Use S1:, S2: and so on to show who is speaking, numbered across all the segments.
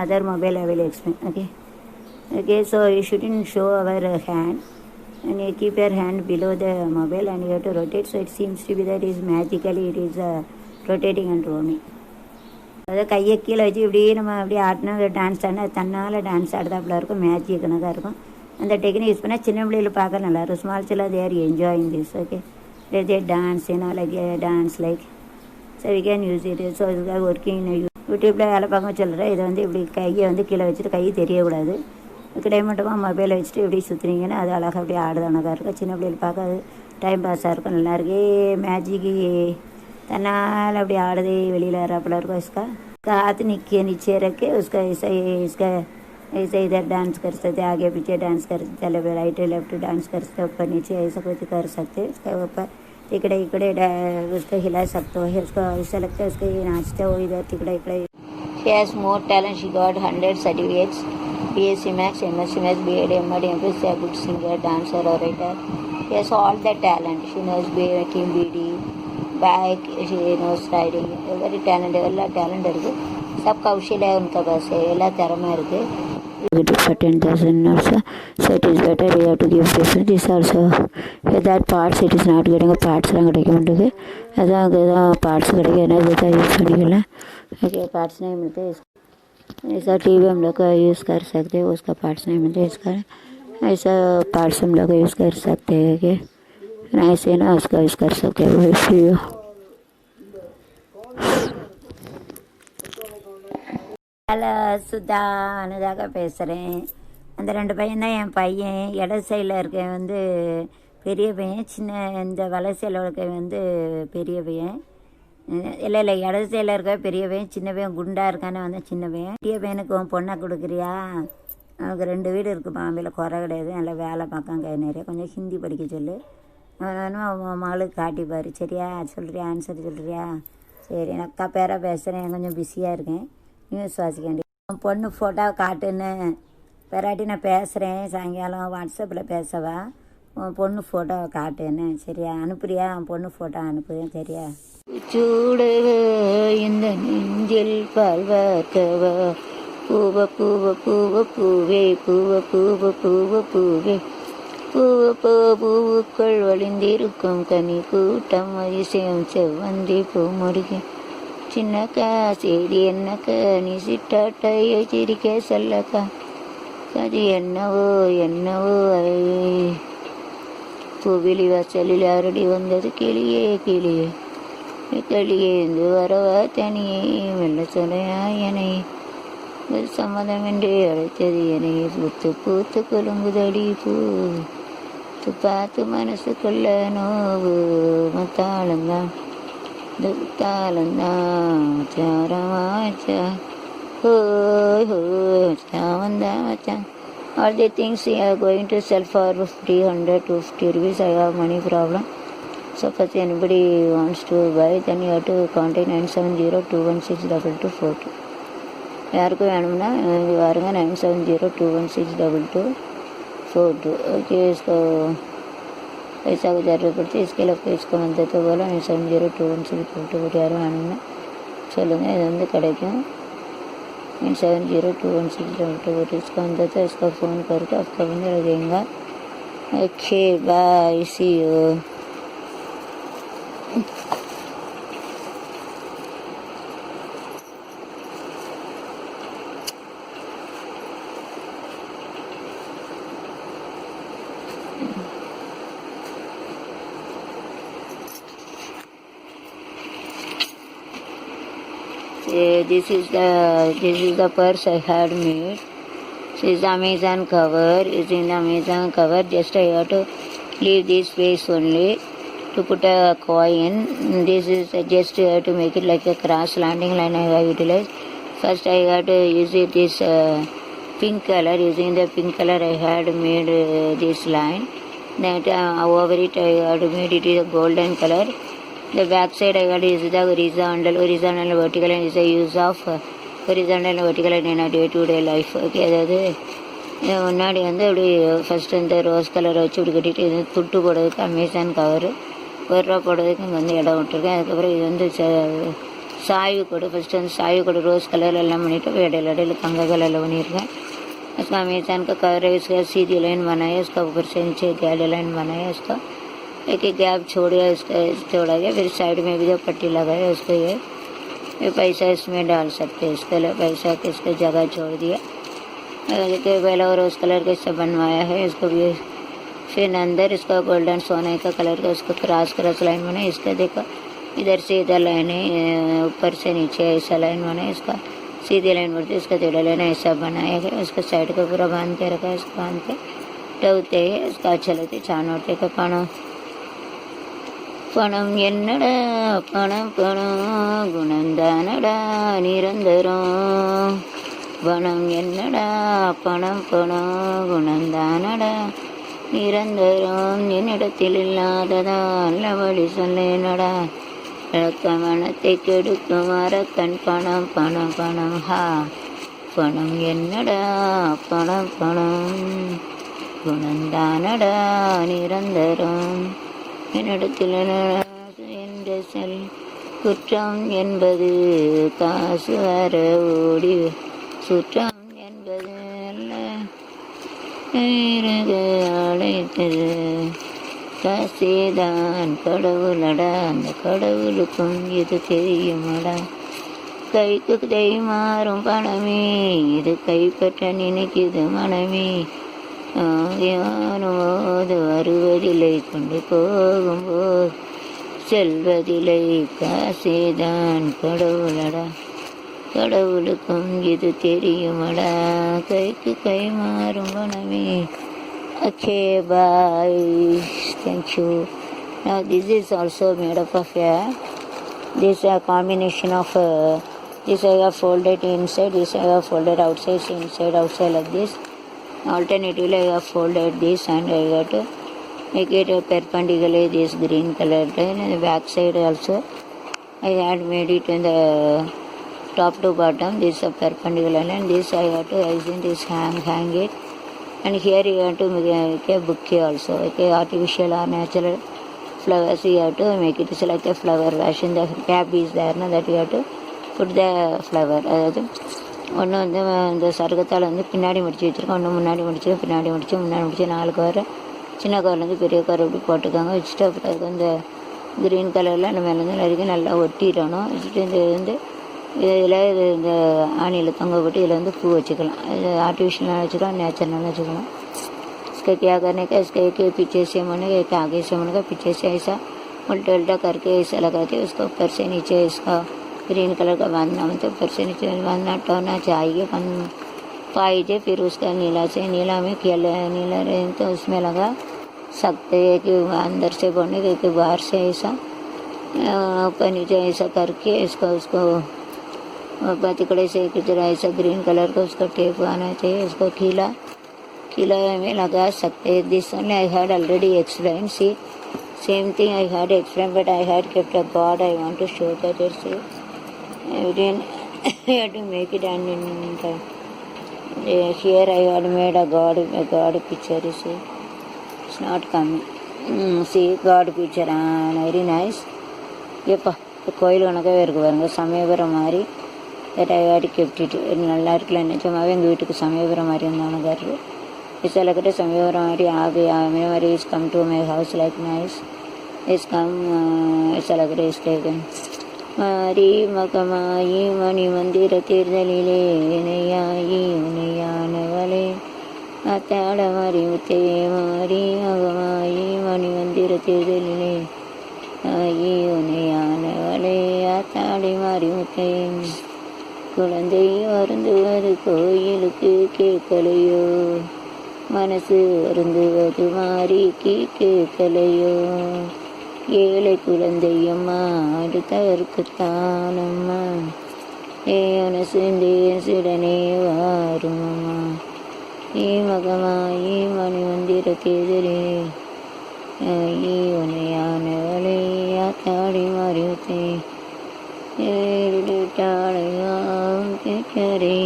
S1: Other mobile I will explain. Okay, so you shouldn't show our hand, and you keep your hand below the mobile and you have to rotate, so it seems to be that is magically it is rotating and roaming. அதாவது கையை கீழே வச்சு இப்படியே நம்ம அப்படியே ஆட்டினா dance ஆடினா தன்னால் dance ஆடுதாப்பில் இருக்கும், மேஜிக் கணக்காக இருக்கும். அந்த டெக்னிக் யூஸ் பண்ணால் சின்ன பிள்ளைகளை பார்க்க நல்லாயிருக்கும். ஸ்மால் சில they are enjoying this. Okay, they dance like dance like, so we can use it. So இதுக்காக ஒர்க்கிங் யூடியூப்பில் வேலை பார்க்க சொல்கிறேன். இதை இப்படி கையை கீழே வச்சுட்டு கை தெரியக்கூடாது, கிடைமட்டமாக மொபைலை வச்சுட்டு இப்படி சுற்றுனீங்கன்னா அது அழகாக அப்படியே ஆடுதானக்கா இருக்கும். சின்ன பிள்ளைகள் பார்க்க அது டைம் பாஸாக இருக்கும், நல்லா இருக்கே மேஜிக்கு तनाल अभी आड़दे वेली रपड़ा उसका हाथ नीचे रखे उसका ऐसा ऐसा इधर डांस कर सकते, आगे पीछे डांस कर सकते, राइट लेफ्ट डांस कर सकते, ऊपर नीचे ऐसा कुछ कर सकते. उसके ऊपर इकड़े इकड़े उसको हिला सकते हो, उसको ऐसा लगता है उसको नाचते हो इधर तिकड़े इकड़े. She has more talent. She got 100 certificates, BSc Maths, MSc Maths, BEd, MD, MPhil, a good singer, dancer, orator. She has all the talent. She knows making BD, bike, knows riding, very talent, एल talent सब कौशल्य उनका पास है, एल तिरमा for 10,000 also, so it is better we have to give preference. This also that parts it is not getting a parts எல்லாம் கிடைக்கும்ன்றது அதான் parts கிடைக்கும், என்ன इधर यूज़ பண்ணிக்கலாம். ओके, parts नहीं मिलते ऐसा टीवी हम लोग यूज़ कर सकते हैं, उसका parts नहीं मिलते इसका ऐसा parts हम लोग यूज़ कर सकते हैं. ओके, ऐसे ना उसका यूज़ कर सकते हैं. वैसे சுதா அனுதாக பேசுகிறேன். அந்த 2 பையன் தான் என் பையன். இடது சைடில் இருக்கேன் பெரிய பையன், சின்ன இந்த வலை சைடில் இருக்கேன் பெரிய பையன். இல்லை இடது சைடில் இருக்க பெரிய பையன், சின்ன பையன் குண்டாக இருக்கானே சின்ன பையன். பெரிய பையனுக்கு உன் பொண்ணை கொடுக்குறியா? அவனுக்கு 2 வீடு இருக்குப்பா, அவங்கள குறை கிடையாது, நல்லா வேலை பார்க்காங்க நிறைய. கொஞ்சம் ஹிந்தி படிக்க சொல்லு, அவன் மகளுக்கு காட்டிப்பார். சரியா? சொல்கிறியா? ஆன்சர் சொல்கிறியா? சரி, நான் அக்கா பேராக பேசுகிறேன், கொஞ்சம் பிஸியாக இருக்கேன், நியூஸ் வாசிக்காண்டி. உன் பொண்ணு ஃபோட்டோ காட்டுன்னு பெறாட்டி நான் பேசுகிறேன், சாயங்காலம் வாட்ஸ்அப்பில் பேசவா? உன் பொண்ணு ஃபோட்டோ காட்டுன்னு. சரியா? அனுப்புறியா? உன் பொண்ணு ஃபோட்டோ அனுப்புறேன். சரியா? சூடவ இந்த நெஞ்சில் பால்வாக்கவ பூவ பூவ பூவ பூவே பூவ பூவ பூவ பூவே பூவ பூவுக்குள் ஒளிந்திருக்கும் கனி கூட்டம் அதிசயம் செவ்வந்தி பூ முடிக்கும் சின்னக்கா சரி என்னக்கா நீ சிட்டாட்டையை சிரிக்க சொல்லக்கா அது என்னவோ என்னவோ பூவிலி வாசலில் அரடி வந்தது கிளியே கிளியே கிளியே இருந்து வரவா தனியே வெள்ள சொலையா என்னை சம்மதமின்றி அழைத்தது என்னை பூத்து பூத்து கொலுங்குதடி பூ பார்த்து மனசுக்குள்ள நோவு மத்தாளந்தான் தாளந்தான் சாரமாச்சா வந்தான் மச்சான். All the things we are going to sell for 300-250 rupees. I have money problem. So if anybody wants to buy, then you have to contact 970-216-2242. யாருக்கும் வேணும்னா பாருங்க, 970-216-2242. ओके, इसको पैसा को जरूरत इसके लिए इसको मत तो बोला 970-216-2242. யாரும் வேணும்னா சொல்லுங்கள், இது கிடைக்கும். 970-216-2242. इसको अंदर तो इसका फ़ोन करके आपका बंदे लगेगा. Okay, bye, see you. This is the purse I had made. This is the Amazon cover. It's in the Amazon cover. Just I have to leave this space only to put a coin. This is just I have to make it like a cross landing line. I have utilized. First I have to use it this pink color. Using the pink color I had made this line. Then over it I had made it is a golden color. The back side I got is the horizontal and vertical, and is a use of horizontal and vertical in a day-to-day life. Okay, அதாவது முன்னாடி அப்படி first இந்த rose கலரை வச்சு இப்படி கட்டிட்டு இது துட்டு போடுறதுக்கு அமேசான் கவர், 1 ரூபா போடுறதுக்கு இங்கே இடம் விட்டுருக்கேன். அதுக்கப்புறம் இது சாய்வு கோடு ஃபஸ்ட்டு வந்து சாய்வு கோடு ரோஸ் கலர் எல்லாம் பண்ணிவிட்டு இடையில இடையில தங்க கலரில் பண்ணியிருக்கேன்। उसका हमेशा का कवर है, इसका सीधी लाइन बनाया, इसका ऊपर से नीचे गैड लाइन बनाया, इसका एक एक गैप छोड़ गया, इसका छोड़ा गया। फिर साइड में भी जो पट्टी लगाया उसको ये पैसा इसमें डाल सकते हैं, इसके लिए पैसा के इसके जगह छोड़ दिया। देखिए पहला रोज कलर का इससे बनवाया है, इसको भी फिर अंदर इसका गोल्डन सोने का कलर का उसको क्रॉस क्रॉस लाइन बना। इसका देखो इधर से इधर लाइन है, ऊपर से नीचे ऐसा लाइन बना, इसका सीधी लाइन बोलते इसका टेढ़ा लाइन ऐसा बनाया है। उसका साइड का पूरा बांध के रखा है, इसको बांध के टवते है, इसका अच्छा लगता है। चानोटे का पणम पणम एन्नडा पणम पणम गुणंदानडा निरंतरम பணம் என்னடா பணம் பணம் குணந்தானடா நிரந்தரம் என்னிடத்தில் இல்லாததா நல்லபடி சொல்லேனடா இழக்க மனத்தை கெடுக்கும் அரக்கன் பணம் பணம் பணம் ஹா பணம் என்னடா பணம் பணம் குணந்தானடா நிரந்தரம் என்னிடத்தில் என்ற சொல் குற்றம் என்பது காசு வர ஓடி சுற்றம் என்பது அல்ல அழைத்தது காசேதான் கடவுளடா அந்த கடவுளுக்கும் இது தெரியுமடா கைக்கு கை மாறும் பணமே இது கைப்பற்ற நினைக்குது மனமே ஆகியானோது வருவதில்லை கொண்டு போகும்போது செல்வதில்லை காசேதான் கடவுளடா கடவுளுக்கும் இது தெரியுமடா கைக்கு கை மாறும் பணமே Okay, bye. Thank you. Now this is also made up of this combination of this I have folded inside, this I have folded outside, outside like this. Alternatively I have folded this and I got to make it perpendicular this green color. And the back side also I had made it in the top to bottom. This is perpendicular and this I have to using this hang it. And here you have to make a bouquet also, okay, artificial or natural flowers you have to make it like a flower version. The cap is there, no, that you have to put the flower. அதாவது ஒன்று வந்து இந்த சருகத்தால் வந்து பின்னாடி முடிச்சு வச்சுருக்கோம், ஒன்று முன்னாடி முடிச்சு பின்னாடி முடிச்சு முன்னாடி முடிச்சு 4 கவர், சின்ன கவர்லேருந்து பெரிய கவர் இப்படி போட்டுக்காங்க. வச்சுட்டு அப்புறம் அதுக்கு இந்த க்ரீன் கலரில் நம்ம மேலேருந்து வரைக்கும் நல்லா ஒட்டிடணும். வச்சுட்டு இந்த வந்து இதில் இது இந்த ஆணியில் தொங்க போட்டு இதில் வந்து பூ வச்சுக்கலாம். இது ஆर्टिफिशियल वச்சுக்கலாம், नेचुरल वச்சுக்கலாம். इसका क्या करने का, इसका एक पीछे से होने का, एक आगे से होने का, पीछे से ऐसा उल्टा उल्टा करके ऐसा लगाते हैं। उसको ऊपर से नीचे इसका ग्रीन कलर का बांधना, मतलब ऊपर से नीचे बांधना होना चाहिए पाइजे। फिर उसका नीला से नीला में नीला रहे तो उसमें लगा सकते हैं कि अंदर से बोने के बाहर से ऐसा ऊपर नीचे ऐसा करके इसका उसको पतिकड़े से जरा ऐसा ग्रीन कलर का उसका टेप आना चाहिए। उसको खिला में लगा सकते हैं। This only I had already explain, see same thing I had explain but I had kept a god. I want to show that it's evident. I had to make it and in here I had made a god picture. You see it's not coming. See god picture, very nice. எப்பா கோயில் கணக்காகவே இருக்கு பாருங்க, சமயபுரம் மாதிரி. that I had kept it. நல்லா இருக்குல்ல, நிஜமாகவே எங்கள் வீட்டுக்கு சமயபுரம் மாதிரி இருந்தாங்க இருக்குது. ऐसा लग रहा है समयबुरम हमारी आ गया, मेरे इस come to my house like nice इस कम ऐसा लग रहा है इसके मारी मकमाई मणि मंदिर तीर्दलिले नयाई उनयान वाले आताड़ मारी उते मारी मकमाई मणि मंदिर तीर्दलिले आई उनयान वाले आताड़ी मारी उते குழந்தை வருந்துவது கோயிலுக்கு கேட்கலையோ, மனசு வருந்துவது மாறி கேட்கலையோ, ஏழை குழந்தையம்மா அடுத்தவர்க்குத்தானம்மா ஏனசுடனே வாருமம்மா ஈ மகமாயி மணி மந்திர தேதலே உனையானவளே யாத்தாடி மாறிவிட்டே ஏடாளையாம் கேட்கறே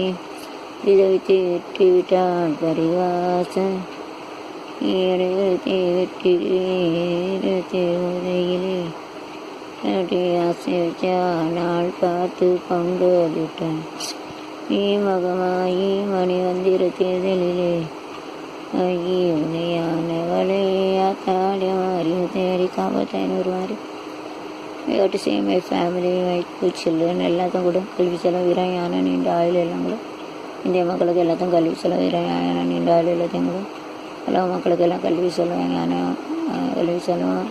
S1: இதை வெட்டி விட்டால் பரிவாசம் வெட்டி உதையிலே ஆசை வச்ச நாள் பார்த்து பங்கலிட்டேன் மகமாயி மணி வந்திர தேர்தலிலே ஆகி உதயானவளே ஆத்தாடி மாறி தேடி காப்பாத்தாயின்னு வருவார். We have to say my family, my two children எல்லாத்தையும் கூட கல்வி செலவிறாயான நீண்ட ஆயுள் எல்லாம் கூட இந்திய மக்களுக்கு எல்லாத்தையும் கல்வி செலவிறாயான நீண்ட ஆயுள் எல்லாத்தையும் கூட எல்லா மக்களுக்கு எல்லாம் கல்வி செலவாங்க கல்வி செலவும்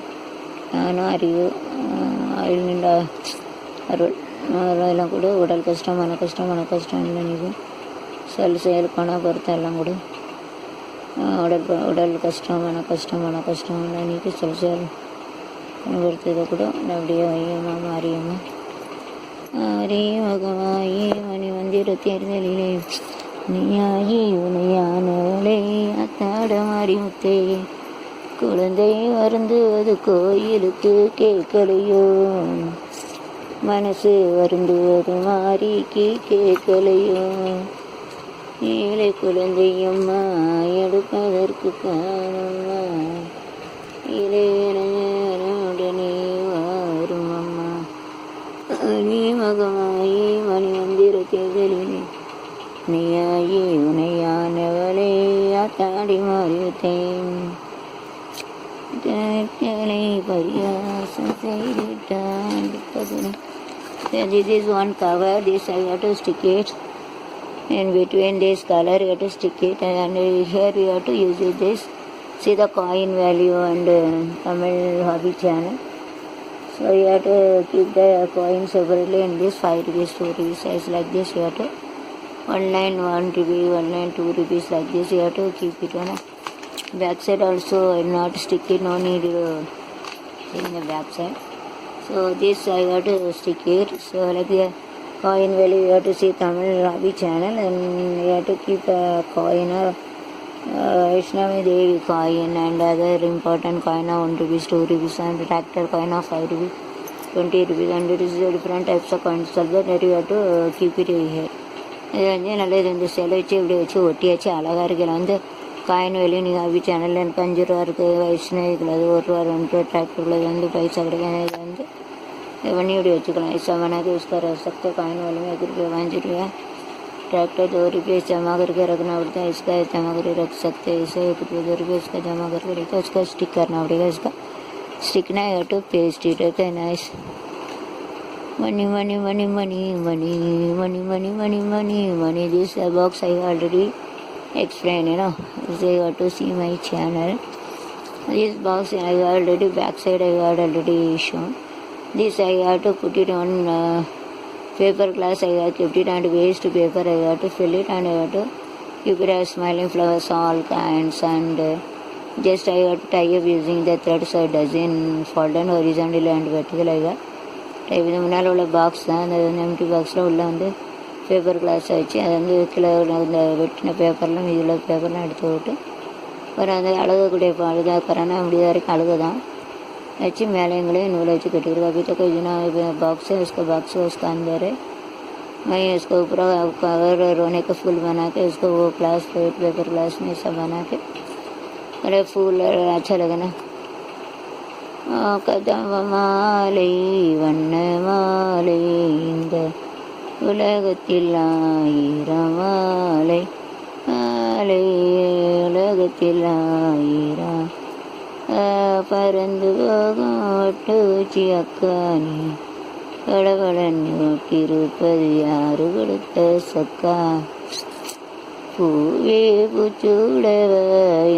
S1: ஞானம் அறிவு ஆயுள் நீண்ட அருள் அதெல்லாம் கூட உடல் கஷ்டம் மன கஷ்டம் இல்லை நீக்கும் செயல் பண பொறுத்த எல்லாம் கூட உடல் கஷ்டம் மன கஷ்டம் இல்லை நீக்கி செயல் பொறுத்ததை கூட அப்படியே வையம்மா மாரியம்மா மகமாயி மணி வந்திர தேர்தலிலே நீயாகி உனையானவளே அத்தாட மாறி முத்தே குழந்தை வருந்துவது கோயிலுக்கு கேட்கலையோ மனசு வருந்துவது மாறிக்கு கேட்கலையோ ஏழை குழந்தையம்மா எடுப்பதற்கு காணம்மா இளையனுடனே வரும் அம்மா நீ மகமாயி மணி வந்திர தேர்தலிலே நீயாகி உனையானவளே ஆத்தாடி மாறிவிட்டேன் பரியாசம் செய்துட்டான். This is one cover, this I have to stick it, and between this color you have to stick it, and here we have to use this. See the coin value and Tamil hobby channel. So you have to keep the coin separately in this 5 rupees, 2 rupees size like this. You have to 1 line 1 rupee, 1 line 2 rupees like this. You have to keep it on. Back side also not stick it, no need in the back side. So this I have to stick it. So like the coin value you have to see Tamil hobby channel, and you have to keep a coin or Vaishnavi Devi coin and other important coin of 1 rupees, 2 rupees, and tractor coin of 5 rupees, 20 rupees, and it is different types of coins. So that you have to keep it here. இது வந்து நல்லது. இந்த சிலை வச்சு இப்படி வச்சு ஒட்டியாச்சு அழகாக இருக்கலாம். வந்து காயின் வேலையும் நீங்கள் ஹாபி சேனலில் எனக்கு 5 ரூபா இருக்குது, வைஷ்ணவிக்குள்ள அது 1 ரூபா 2 ரூபா, ट्रैक्टर வந்து பைசா கிடைக்கும். இதை வந்து இது பண்ணி இப்படி வச்சுக்கலாம். ऐसा बना के उसका रख सकते हो. काइन वाले में 1 रुपया 5 रुपया, ट्रैक्टर 2 रुपये जमा करके रखना पड़ता है. इसका जमा करके रख सकते हैं. इसे 1 रुपये 2 रुपये इसका जमा करके रखते हैं. उसका स्टिक करना पड़ेगा. इसका स्टिकना है to paste it. Okay nice. Money, money, money, money, money, money, money, money, money, money. This box I already explained, you know. So you have to see my channel. This box I already back side I already shown. This I have to put it on paper glass. I have kept it and waste paper. I have to fill it and I have to keep it as smiling flowers, all kinds, and just I have to tie up using the thread so it doesn't fall down horizontally and vertical like that. இது முன்னால் உள்ள box தான். அந்த empty பாக்ஸில் உள்ள வந்து paper class வச்சு அதை வந்து கீழே இந்த வெட்டின பேப்பர்லாம் இதில் பேப்பர்லாம் எடுத்து விட்டு ஒரு அந்த அழுகக்கூடிய அழுதாக்கிறேன்னா முடியாத வரைக்கும் அழுக தான் வச்சு மேலேங்களையும் நூலை वச்சு कटिएगा. अभी तक जितना बॉक्स है उसका बॉक्स है उसका अंदर है. मैं इसको ऊपर कवर रोने का फूल बना के उसको वो ग्लास पेपर ग्लास में सब बना के अरे फूल अच्छा लगे ना. கதவ மாலை வண்ண மாலை இந்த உலகத்தில் 1000 மாலை மாலை உலகத்தில் 1000 பறந்து போகும் ஒட்டூச்சி அக்கானி கடவுளன்னு ஒட்டிருப்பது யாரு கொடுத்த சக்கா பூவே பூச்சூடவ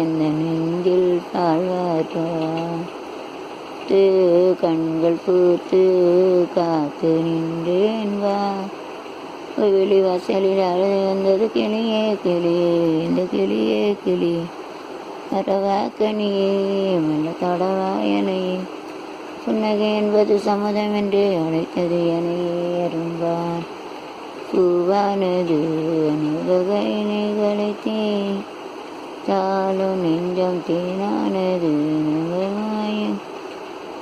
S1: எந்த நெஞ்சில் பாழ்வாற்றா கண்கள் பூத்து காத்து நின்றேன் வா வெளி வாசலில் அழுது வந்தது கிளியே கிளியே இந்த கிளியே கிளி வரவாக்கனியே மெல்ல தொடவாயனையே புன்னகை என்பது சம்மதம் என்று அழைத்தது எனையே அரும்பான் பூவானது அனுபகையினை கலைத்தேன் தாளும் நெஞ்சம் தேனானது நகமாயம்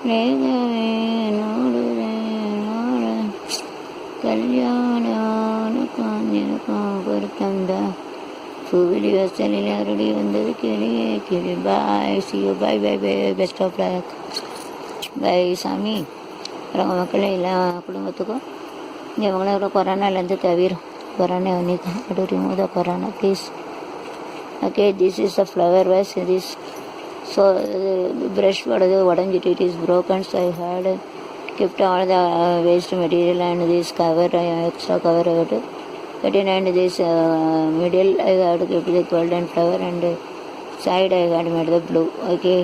S1: மேகமே நோடுதேனோட கல்யாணம் காஞ்சனுக்கும் பொருத்தம்தான் பூவிலி வசலில் அருளி வந்தது கிளியே கிளி. Bye, see you, bye bye bye, best of luck, bye சாமி. அவங்க மக்கள் எல்லா குடும்பத்துக்கும் இவங்களும் கொரோனாலேருந்து தவிரும். Corona only to remove the corona, please. Okay, this is the flower vase. This so brush உடஞ்சிட்டு it is broken, so I had kept all the waste material and this cover, extra cover I had to cut in, and this middle I had to keep the golden flower, and side I had made the blue. Okay,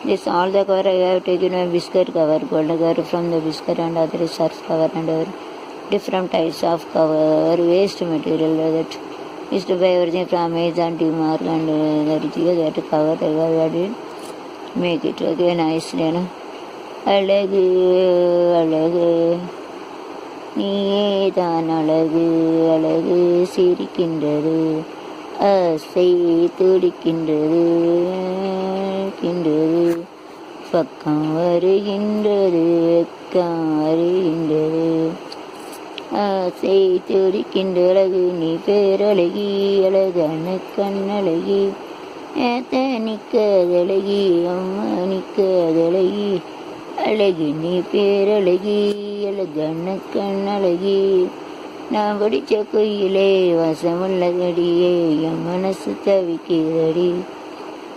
S1: this all the cover I have taken a biscuit cover, golden cover from the biscuit, and other surf cover, and different types of cover, waste material that used to buy everything from Amazon, DMart, and that cover I did make it. Okay, nicely, you know. அழகு அழகு நீதான் அழகு அழகு சிரிக்கின்றது ஆசை துடிக்கின்றது கின்றது பக்கம் வருகின்றது வெக்கம் வருகின்றது ஆசை துடிக்கின்ற அழகு நீ பேரழகி அழகான கண்ணழகி நிற்கதழகி அம்மா நிற்கதழகி அழகி நீ பேரழகி அழகான கண்ணழகி நான் படித்த கோயிலே வசமுள்ளதடியே என் மனசு தவிக்கிறடி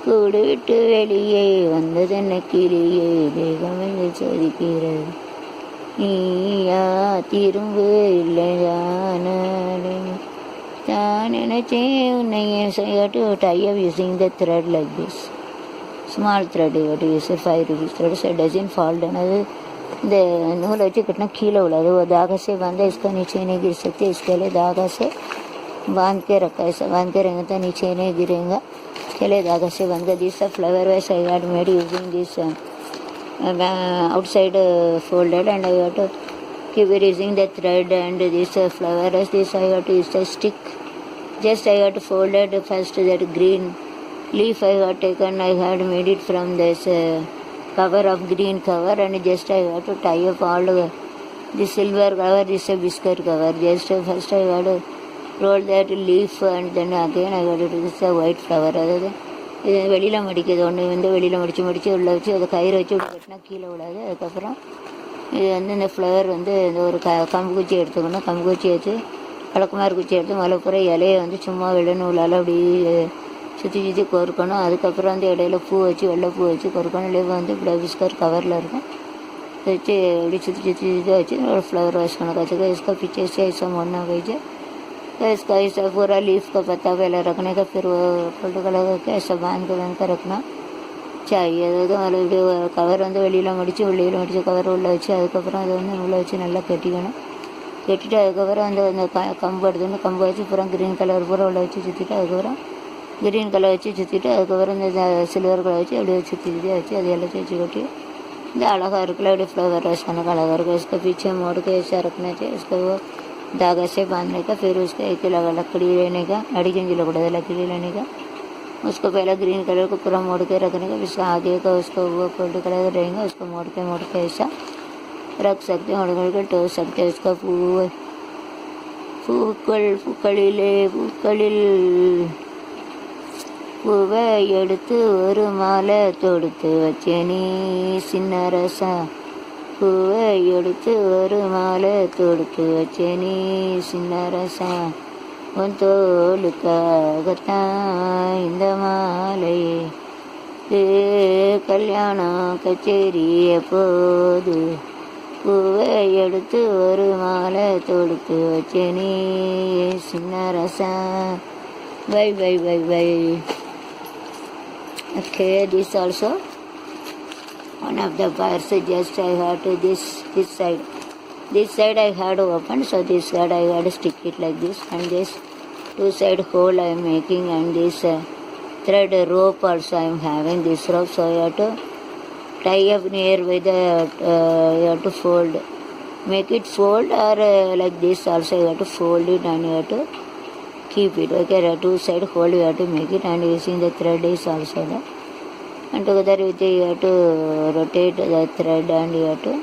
S1: கூடு விட்டு வெளியே வந்ததென்ன கிளியே தேகம் என்று சோதிக்கிறது நீயா திரும்ப இல்லையானே நான் நினைச்சேன் உன்னை to tie up using the thread like this. Small thread, you have to use 5 rupees thread, so it doesn't fall down. அது இந்த நூலை வச்சு கட்டினா கீழே விழாது. वो धागा से बांधा, इसका नीचे नहीं गिर सकते, इसके लिए धागा से बांध के रखा है. ऐसा बांध के रहेंगे तो नीचे नहीं गिरेगा, इसके लिए धागा से बांध कर. This flower wise I had made using this outside folded, and I had to keep using the thread, and this flower as this I had to use a stick. Just I had folded first that green leaf I had taken, I had made it from this cover of green cover, and just I had to tie up all the silver cover, this biscuit cover. Just first I had to roll that leaf, and then again I had to do this white flower. அதாவது இது வெளியில் மடிக்கிறது ஒன்று வந்து வெளியில் மடித்து உள்ளே வச்சு அதை கயிறு வச்சு கட்டினா கீழே விடாது. அதுக்கப்புறம் இது வந்து இந்த ஃப்ளவர் வந்து இந்த ஒரு கம்பு குச்சி எடுத்துக்கணும். கம்பு குச்சி வச்சு வழக்கமாக குச்சி எடுத்து மலைப்புற இலையை வந்து சும்மா வெள்ளநூலால் அப்படி சுற்றி கொறுக்கணும். அதுக்கப்புறம் வந்து இடையில பூ வச்சு வெள்ளை பூ வச்சு கொறுக்கணும். இல்லை வந்து இப்படி பிஸ்கட் கவரில் இருக்கும், வச்சு இப்படி சுற்றி வச்சு ஒரு फ्लावर वाश करना चाहिए. इसका पीछे से ऐसा मोड़ना चाहिए. तो इसका ऐसा पूरा लीफ का पत्ता पहले रखने का, फिर वो फोल्ड करके ऐसा बांध कर रखना चाहिए. அதாவது மறுபடி கவர் வந்து வெளியில் மடித்து கவர் உள்ள வச்சு அதுக்கப்புறம் அதை வந்து உள்ள வச்சு நல்லா கட்டிக்கணும். கட்டிட்டு அதுக்கப்புறம் அந்த கம்பு எடுத்துன்னு கம்பு வச்சு அப்புறம் க்ரீன் கலர் பூரா உள்ள வச்சு சுற்றிட்டு அதுக்கப்புறம் க்ரீன் கலர் வச்சு சுற்றிட்டு அதுக்கப்புறம் இந்த சில்வர் கலர் வச்சு அப்படியே சுற்றி வச்சு அது எல்லாத்தையும் வச்சு कटी. இந்த அழகாக இருக்குல்ல அப்படியே फ्लावर वाश करने का अழகாக இருக்கும். इसका पीछे मोड़ के ऐसा रखना चाहिए. इसको वो धागा से बांधने का, फिर उसका एक लकड़ी लेने का, लड़ी गंजी लगूड़ा लकड़ी लेने का, उसको पहले ग्रीन कलर को पूरा मोड़ के रखने का. इसका आगे का उसको वो गोल्ड कलर रहेंगे, उसको मोड़ के ऐसा रख सकते हैं, मोड़ के टो सकते हैं. उसका பூக்களில் பூவை எடுத்து ஒரு மாலை தொடுத்து வச்சேனே சின்ன ரசா. பூவை எடுத்து ஒரு மாலை தொடுத்து வச்சேனே சின்ன ரசா. உன் தோளுக்காகத்தான் இந்த மாலையே, கல்யாணம் கச்சேரி எப்போது. பூவை எடுத்து ஒரு மாலை தொடுத்து வச்சேனே சின்ன ரசா. Bye bye bye bye. Okay, this also one of the bars. Just I had to this side. This side I had opened, so this side I had to stick it like this, and this two side hole I am making, and this thread rope also I am having this rope, so I have to tie up near with the you have to fold, make it fold, or like this also you have to fold it, and you have to keep it. Okay, two side hole you have to make it, and using the thread is also there, and together with you have to rotate the thread, and you have to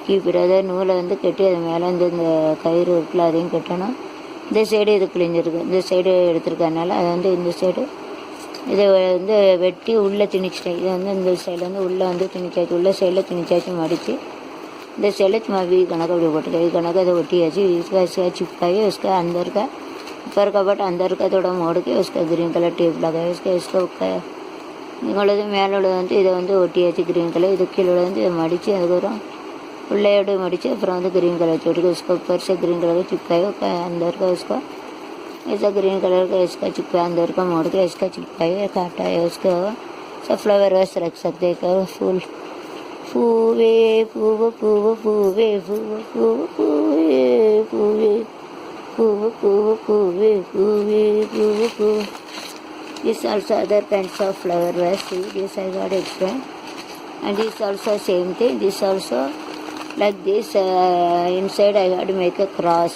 S1: keep it. அதாவது நூலை வந்து கட்டி அது மேலே இந்த கயிறு இருக்குல்ல அதையும் கட்டணும். இந்த சைடு இது கிழிஞ்சிருக்கு, இந்த சைடு எடுத்துருக்கனால அதை வந்து இந்த சைடு இதை வந்து வெட்டி உள்ளே திணிச்சிட்டேன். இதை வந்து இந்த சைடில் வந்து உள்ளே வந்து திணிச்சாச்சு, உள்ள சைடில் திணிச்சாச்சு மடித்து இந்த செலச்சுமா कणक அப்படி போட்டுக்க कणक அதை ஒட்டியாச்சு इसका चिपकाइए उसका अंदर का ऊपर का बट अंदर का थोड़ा मोड़ के उसका ग्रीन कलर टेप लगाए इसका உங்களது மேலே உள்ளது வந்து இதை வந்து ஒட்டியாச்சு க்ரீன் கலர் இது கீழே வந்து இதை மடித்து அதுக்கப்புறம் உள்ளையோடு மடித்து அப்புறம் வந்து ग्रीन कलर छोड़ उसको ऊपर से ग्रीन कलर का चिपकाए अंदर का उसको ऐसा ग्रीन कलर का इसका चिपका अंदर का मोड़ के इसका चिपकाए काटा है उसको सब फ्लावर वैसे रख सकते हैं फूल பூவே பூவு பூவு பூவே பூவு பூவு பூவே பூவே பூவு பூவு பூவே பூவே பூவு பூ. This also other kinds of flower vase. See, this I got explained. And this also same thing. This also like this. Inside I got to make a cross.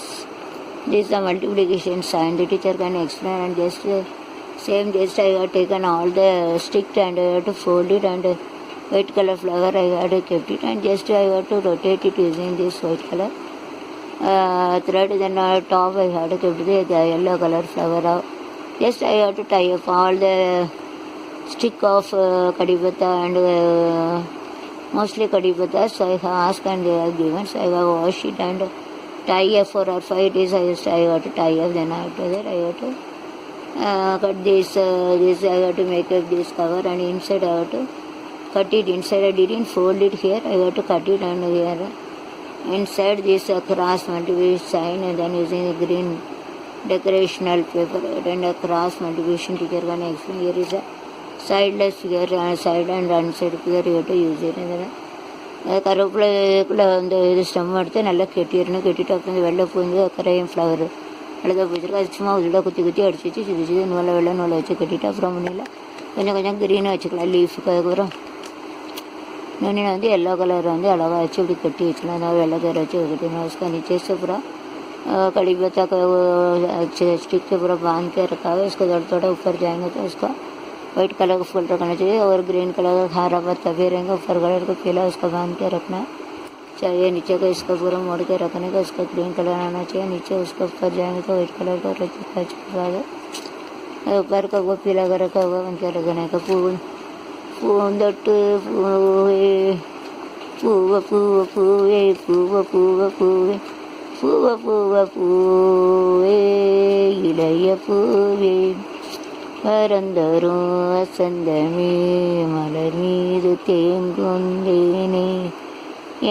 S1: This is the multiplication sign. The teacher can explain and just same. Just I got taken all the stick and I got to fold it and white color flower I got to kept it and just I got to rotate it using this white color thread. Then top I had to kept the yellow color flower out. Just I have to tie up all the stick of kadipata and mostly kadipata. So I have asked and they have given. So I have washed it and tie up 4 or 5 days. I have to tie up. Then after that I have to cut this. I have to make up this cover and inside I have to cut it inside. I didn't fold it here. I have to cut it and here inside this cross multiplication sign and then using the green decorational paper and a cross multiplication teacher can explain. Here is a sideless figure side and one side figure you have to use it. கருவேப்பிலைக்குள்ளே வந்து இது stem எடுத்து நல்லா கெட்டிடணும். கெட்டிட்டு அப்புறம் இந்த வெள்ளை பூ வந்து கரையும் ஃப்ளவர் அழகாக பிடிச்சிருக்கு. அது சும்மா உள்ள குத்தி குத்தி அடிச்சு வச்சு சுற்றி சுற்றி நூலை வெள்ளை நூலை வச்சு கட்டிட்டு அப்புறம் முன்னில் கொஞ்சம் கொஞ்சம் க்ரீனாக வச்சுக்கலாம் லீஃபுக்கு. அதுக்கப்புறம் நுனியில் வந்து எல்லோ கலர் வந்து அழகாக வச்சு இப்படி கட்டி வச்சுக்கலாம். அதாவது வெள்ளை கலர் வச்சு கட்டணும். उसका नीचे से पूरा कड़ी पत्ता का स्टिक के पूरा बांध के रखा है. उसको थोड़ा थोड़ा ऊपर जाएंगे तो उसका वाइट कलर का फूल रखना चाहिए और ग्रीन कलर का हरा पत्ता भी रहेंगे. ऊपर कलर को पीला उसका बांध के रखना चाहिए. नीचे का इसका पूरा मोड़ के रखने का उसका ग्रीन कलर आना चाहिए. नीचे उसका ऊपर जाएंगे तो वाइट कलर का ऊपर का वो पीला कलर का हुआ बन के रखने का. பூந்தொட்டு பூவே பூவ பூவ பூவே பூவ பூவ பூவே பூவ பூவ பூவே இளைய பூவே பரந்தரும் வசந்தமே மலர் மீது தேங்குந்தேனே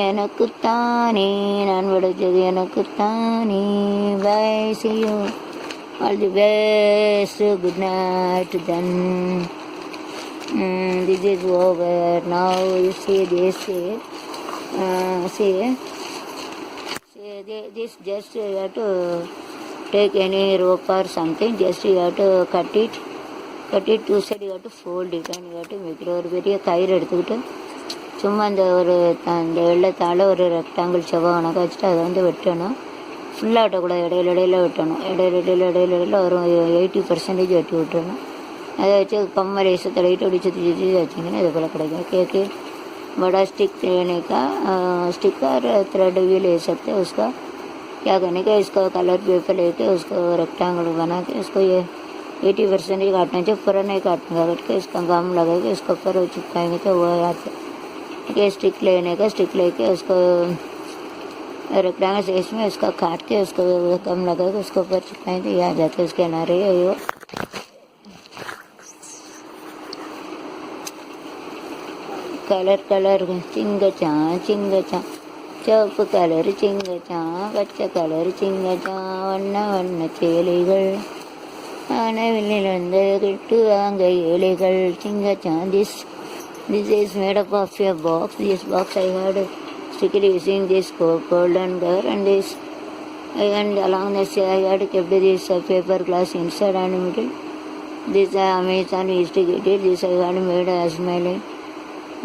S1: எனக்குத்தானே நான் விளைச்சது எனக்குத்தானே. வயசையோ all the best. Good night then. This is over. Now you see this here. This just you have to take any rope or something. Just you have to cut it two side. You have to fold it and you have to make it. ஒரு பெரிய கயிறு எடுத்துக்கிட்டு சும்மா அந்த வெள்ளத்தால் ஒரு rectangle செவ்வாய் கணக்காக வச்சுட்டு அதை வந்து வெட்டணும். ஃபுல்லாக வெட்டக்கூடாது. இடையில வெட்டணும். இடையில ஒரு 80% வெட்டி விட்டுறணும். அதை வச்சு कमर ऐसे तड़ीट उड़ी सुधी सुधी वச்சிங்கன்னா இது போல் கிடைக்கும். केके बड़ा स्टिक लेने का स्टिक और थ्रेड भी ले सकते हैं. उसका क्या करने का इसका कलर पेपर लेके उसको रेक्टेंगल बना के उसको ये 80% ही काटना चाहिए. पूरा नहीं काटना. काट के इसका गम लगा के उसके ऊपर चिपकाएंगे तो वो आते. ये स्टिक लेने का स्टिक लेके उसको रेक्टेंगल साइज में उसका काट के उसको गम लगा के उसके ऊपर चिपकाएंगे तो ये आ जाते. उसके किनारे ये கலர் சிங்கச்சான் சிவப்பு கலர் சிங்கச்சான் பச்சை கலர் சிங்கச்சான் வண்ண சேலைகள் ஆனவில்லில் வந்து கிட்டுவாங்க ஏழைகள் சிங்கச்சான். This is made up of a box. This box I had strictly using this golden color and this and along this I had kept this paper glass inside and middle. This Amazon used to get it. This I had made a smiling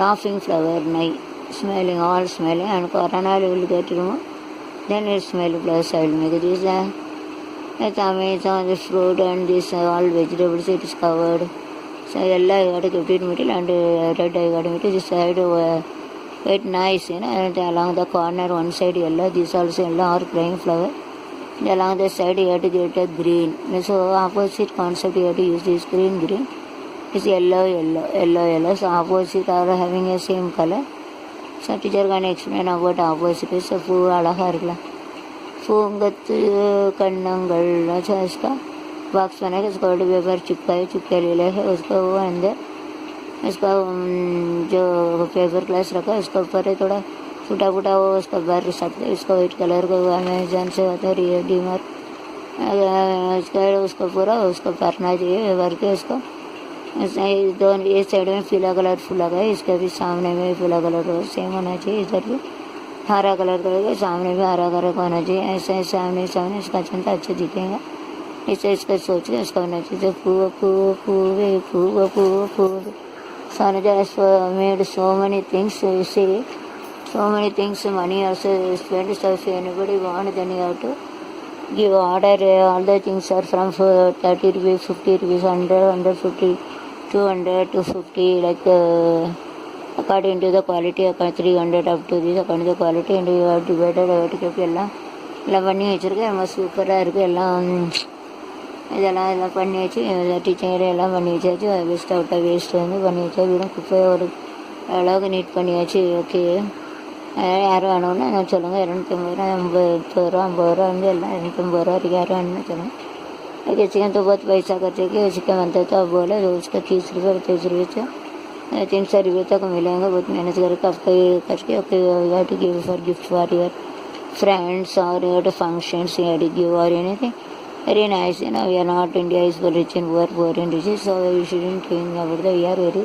S1: laughing flower night smiling all smiling and corona will get removed. Then it smell plus I will make this Amazon this fruit and this all vegetables it is covered. So yellow I got to keep it middle and red I got to make this side quite nice, and along the corner one side yellow. This also yellow or plain flower. And along the side you have to get a green. So opposite concept you have to use this green. It's yellow. So opposite are having a same color. So teacher can explain about opposite. So பூ அழகாக இருக்கலாம். பூங்கத்து कन्नंगल अच्छा इसका box बना के उसका paper चिपका ले लेगा उसका वो अंदर उसका जो पेपर ग्लास रखा उसका ऊपर है थोड़ा फूटा फूटा वो उसका भर सकते इसका वाइट कलर का अमेजन से होता है डीमर उसका पूरा उसको भरना चाहिए भर के उसको दोनों ये साइड में पीला कलर फूल लगा है इसका भी सामने में पीला कलर सेम होना चाहिए इधर भी हरा कलर करेगा सामने भी हरा कलर होना चाहिए ऐसे सामने सामने इसका चंदा अच्छा दिखेगा इसे इसका सोच के उसका होना चाहिए Sanuja has made so many things, you see, so many things, money also spent, so if anybody wants, then you have to give order, all the things are from 30 rupees, 50 rupees, 100, 150, 200, 250, like according to the quality, 300 up to this, according to the quality, and you have divided எல்லாம் பண்ணி வச்சுருக்கேன் ரொம்ப சூப்பராக இருக்குது எல்லாம் இதெல்லாம் பண்ணி வச்சு டீச்சிங் எல்லாம் பண்ணி வச்சாச்சு வேஸ்ட் அவுட்டாக வேஸ்ட் வந்து பண்ணி வச்சா வீடும் குப்பையை ஒரு அளவுக்கு நீட் பண்ணியாச்சு ஓகே யாரும் வேணும்னா நான் சொல்லுங்கள் 250 ரூபா 50 ரூபா வந்து எல்லாம் 250 ரூபா वரைக்கும் யாரும் வேணும்னா சொல்லுங்கள் ओके चिकन तो बहुत पैसा खर्चे कि चिकन बनता था बोले तो उसका 30 रुपये 30 रुपये से 300 रुपये तक मिलेंगे बहुत मेहनत करके आपका करके okay you have to give for gift for your friends or you have to functions you have to give or anything very nice we are not India is for rich and poor and rich so we shouldn't think about that we are very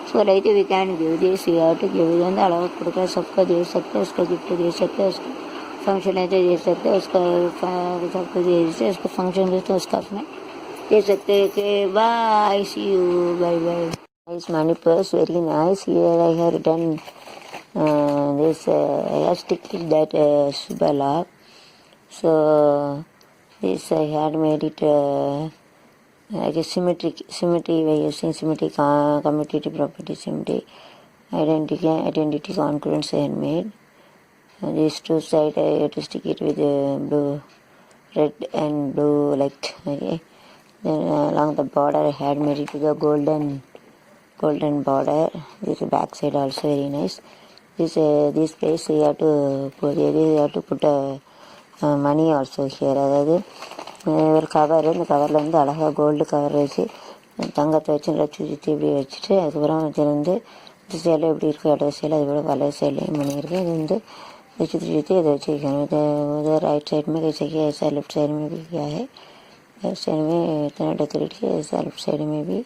S1: so like we can give this we have to give them अलग प्रकार सबका दे सकते हैं उसका gift दे सकते हैं उसका function है दे सकते हैं उसका सबको दे सकते हैं उसका फंक्शन है तो उसका अपने दे सकते हैं कि bye see you bye bye nice money purse very nice here I have done this I have sticked that Subala so this I had made it like a symmetry by using symmetry commutative property symmetry identity concurrence I had made these two sides I have to stick it with blue red and blue light okay then along the border I had made it with a golden border this back side also very nice this place you have to put money also here அதாவது ஒரு cover இந்த கவரில் வந்து அழகாக gold cover வச்சு தங்கத்தை வச்சு ரச்சு சுற்றி இப்படி வச்சுட்டு அதுக்கப்புறம் வந்து இந்த சேலை எப்படி இருக்குது இடது சேலை அது கூட பழைய சேலையும் பண்ணியிருக்கேன் இது வந்து சுற்றி சுற்றி இதை வச்சு வைக்கணும் इधर राइट साइड में कैसे किया ऐसा लेफ्ट साइड में भी किया है लेफ्ट साइड में इतना डेकोरेट किया ऐसा लेफ्ट साइड में भी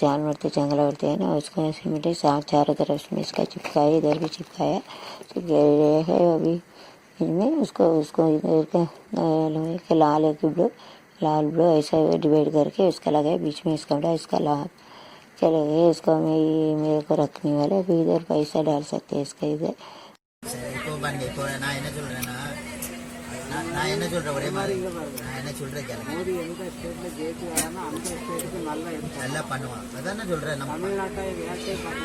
S1: जानवरती जंगलावरती है ना उसका सीमेंट चारों तरफ में इसका चिपकाया इधर भी चिपकाया तो है अभी इसमें उसको इधर का लोहे के लाल ब्लू ऐसा डिवाइड करके उसका लगाया बीच में इसका इसका लाभ क्या लगे इसको मेरे को रखने वाले अभी इधर पैसा डाल सकते हैं इसका इधर நான் என்ன சொல்றேன் ஒரே மாதிரி நான் என்ன சொல்றேன் மோடி எந்த ஸ்டேட்ல ஜெயிச்சு வரானோ அந்த ஸ்டேட்டுக்கு நல்லா பண்ணுவான் அதான் நான் சொல்றேன் நம்ம தமிழ்நாட்டை வேட்டை பண்ண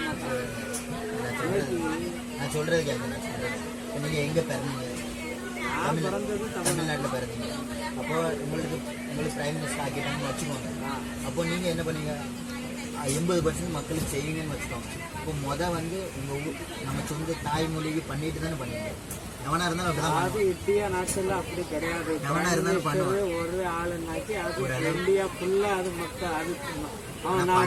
S1: நான் சொல்றது கேளுங்க நான் சொல்றேன் நீங்க எங்க பிறந்தீங்க தமிழ்நாட்டில் பிறந்தீங்க அப்போ உங்களுக்கு பிரைம் மினிஸ்டர் ஆக்கிட்டாங்கன்னு வச்சுக்கோங்க அப்போ நீங்க என்ன பண்ணீங்க 80% மக்களுக்கு செய்வீங்கன்னு வச்சுக்கோங்க இப்போ வந்து உங்க நம்ம சொந்த தாய்மொழிக்கு பண்ணிட்டு தானே பண்ணீங்க எவனா இருந்தாலும் அப்படிதான் அது இந்தியா நாட்டில் அப்படி கிடையாது எவனா இருந்தாலும் பண்ணுவான் ஒரு ஆளுனாக்கி அது இந்தியா ஃபுல்லா அது மக்கள் அது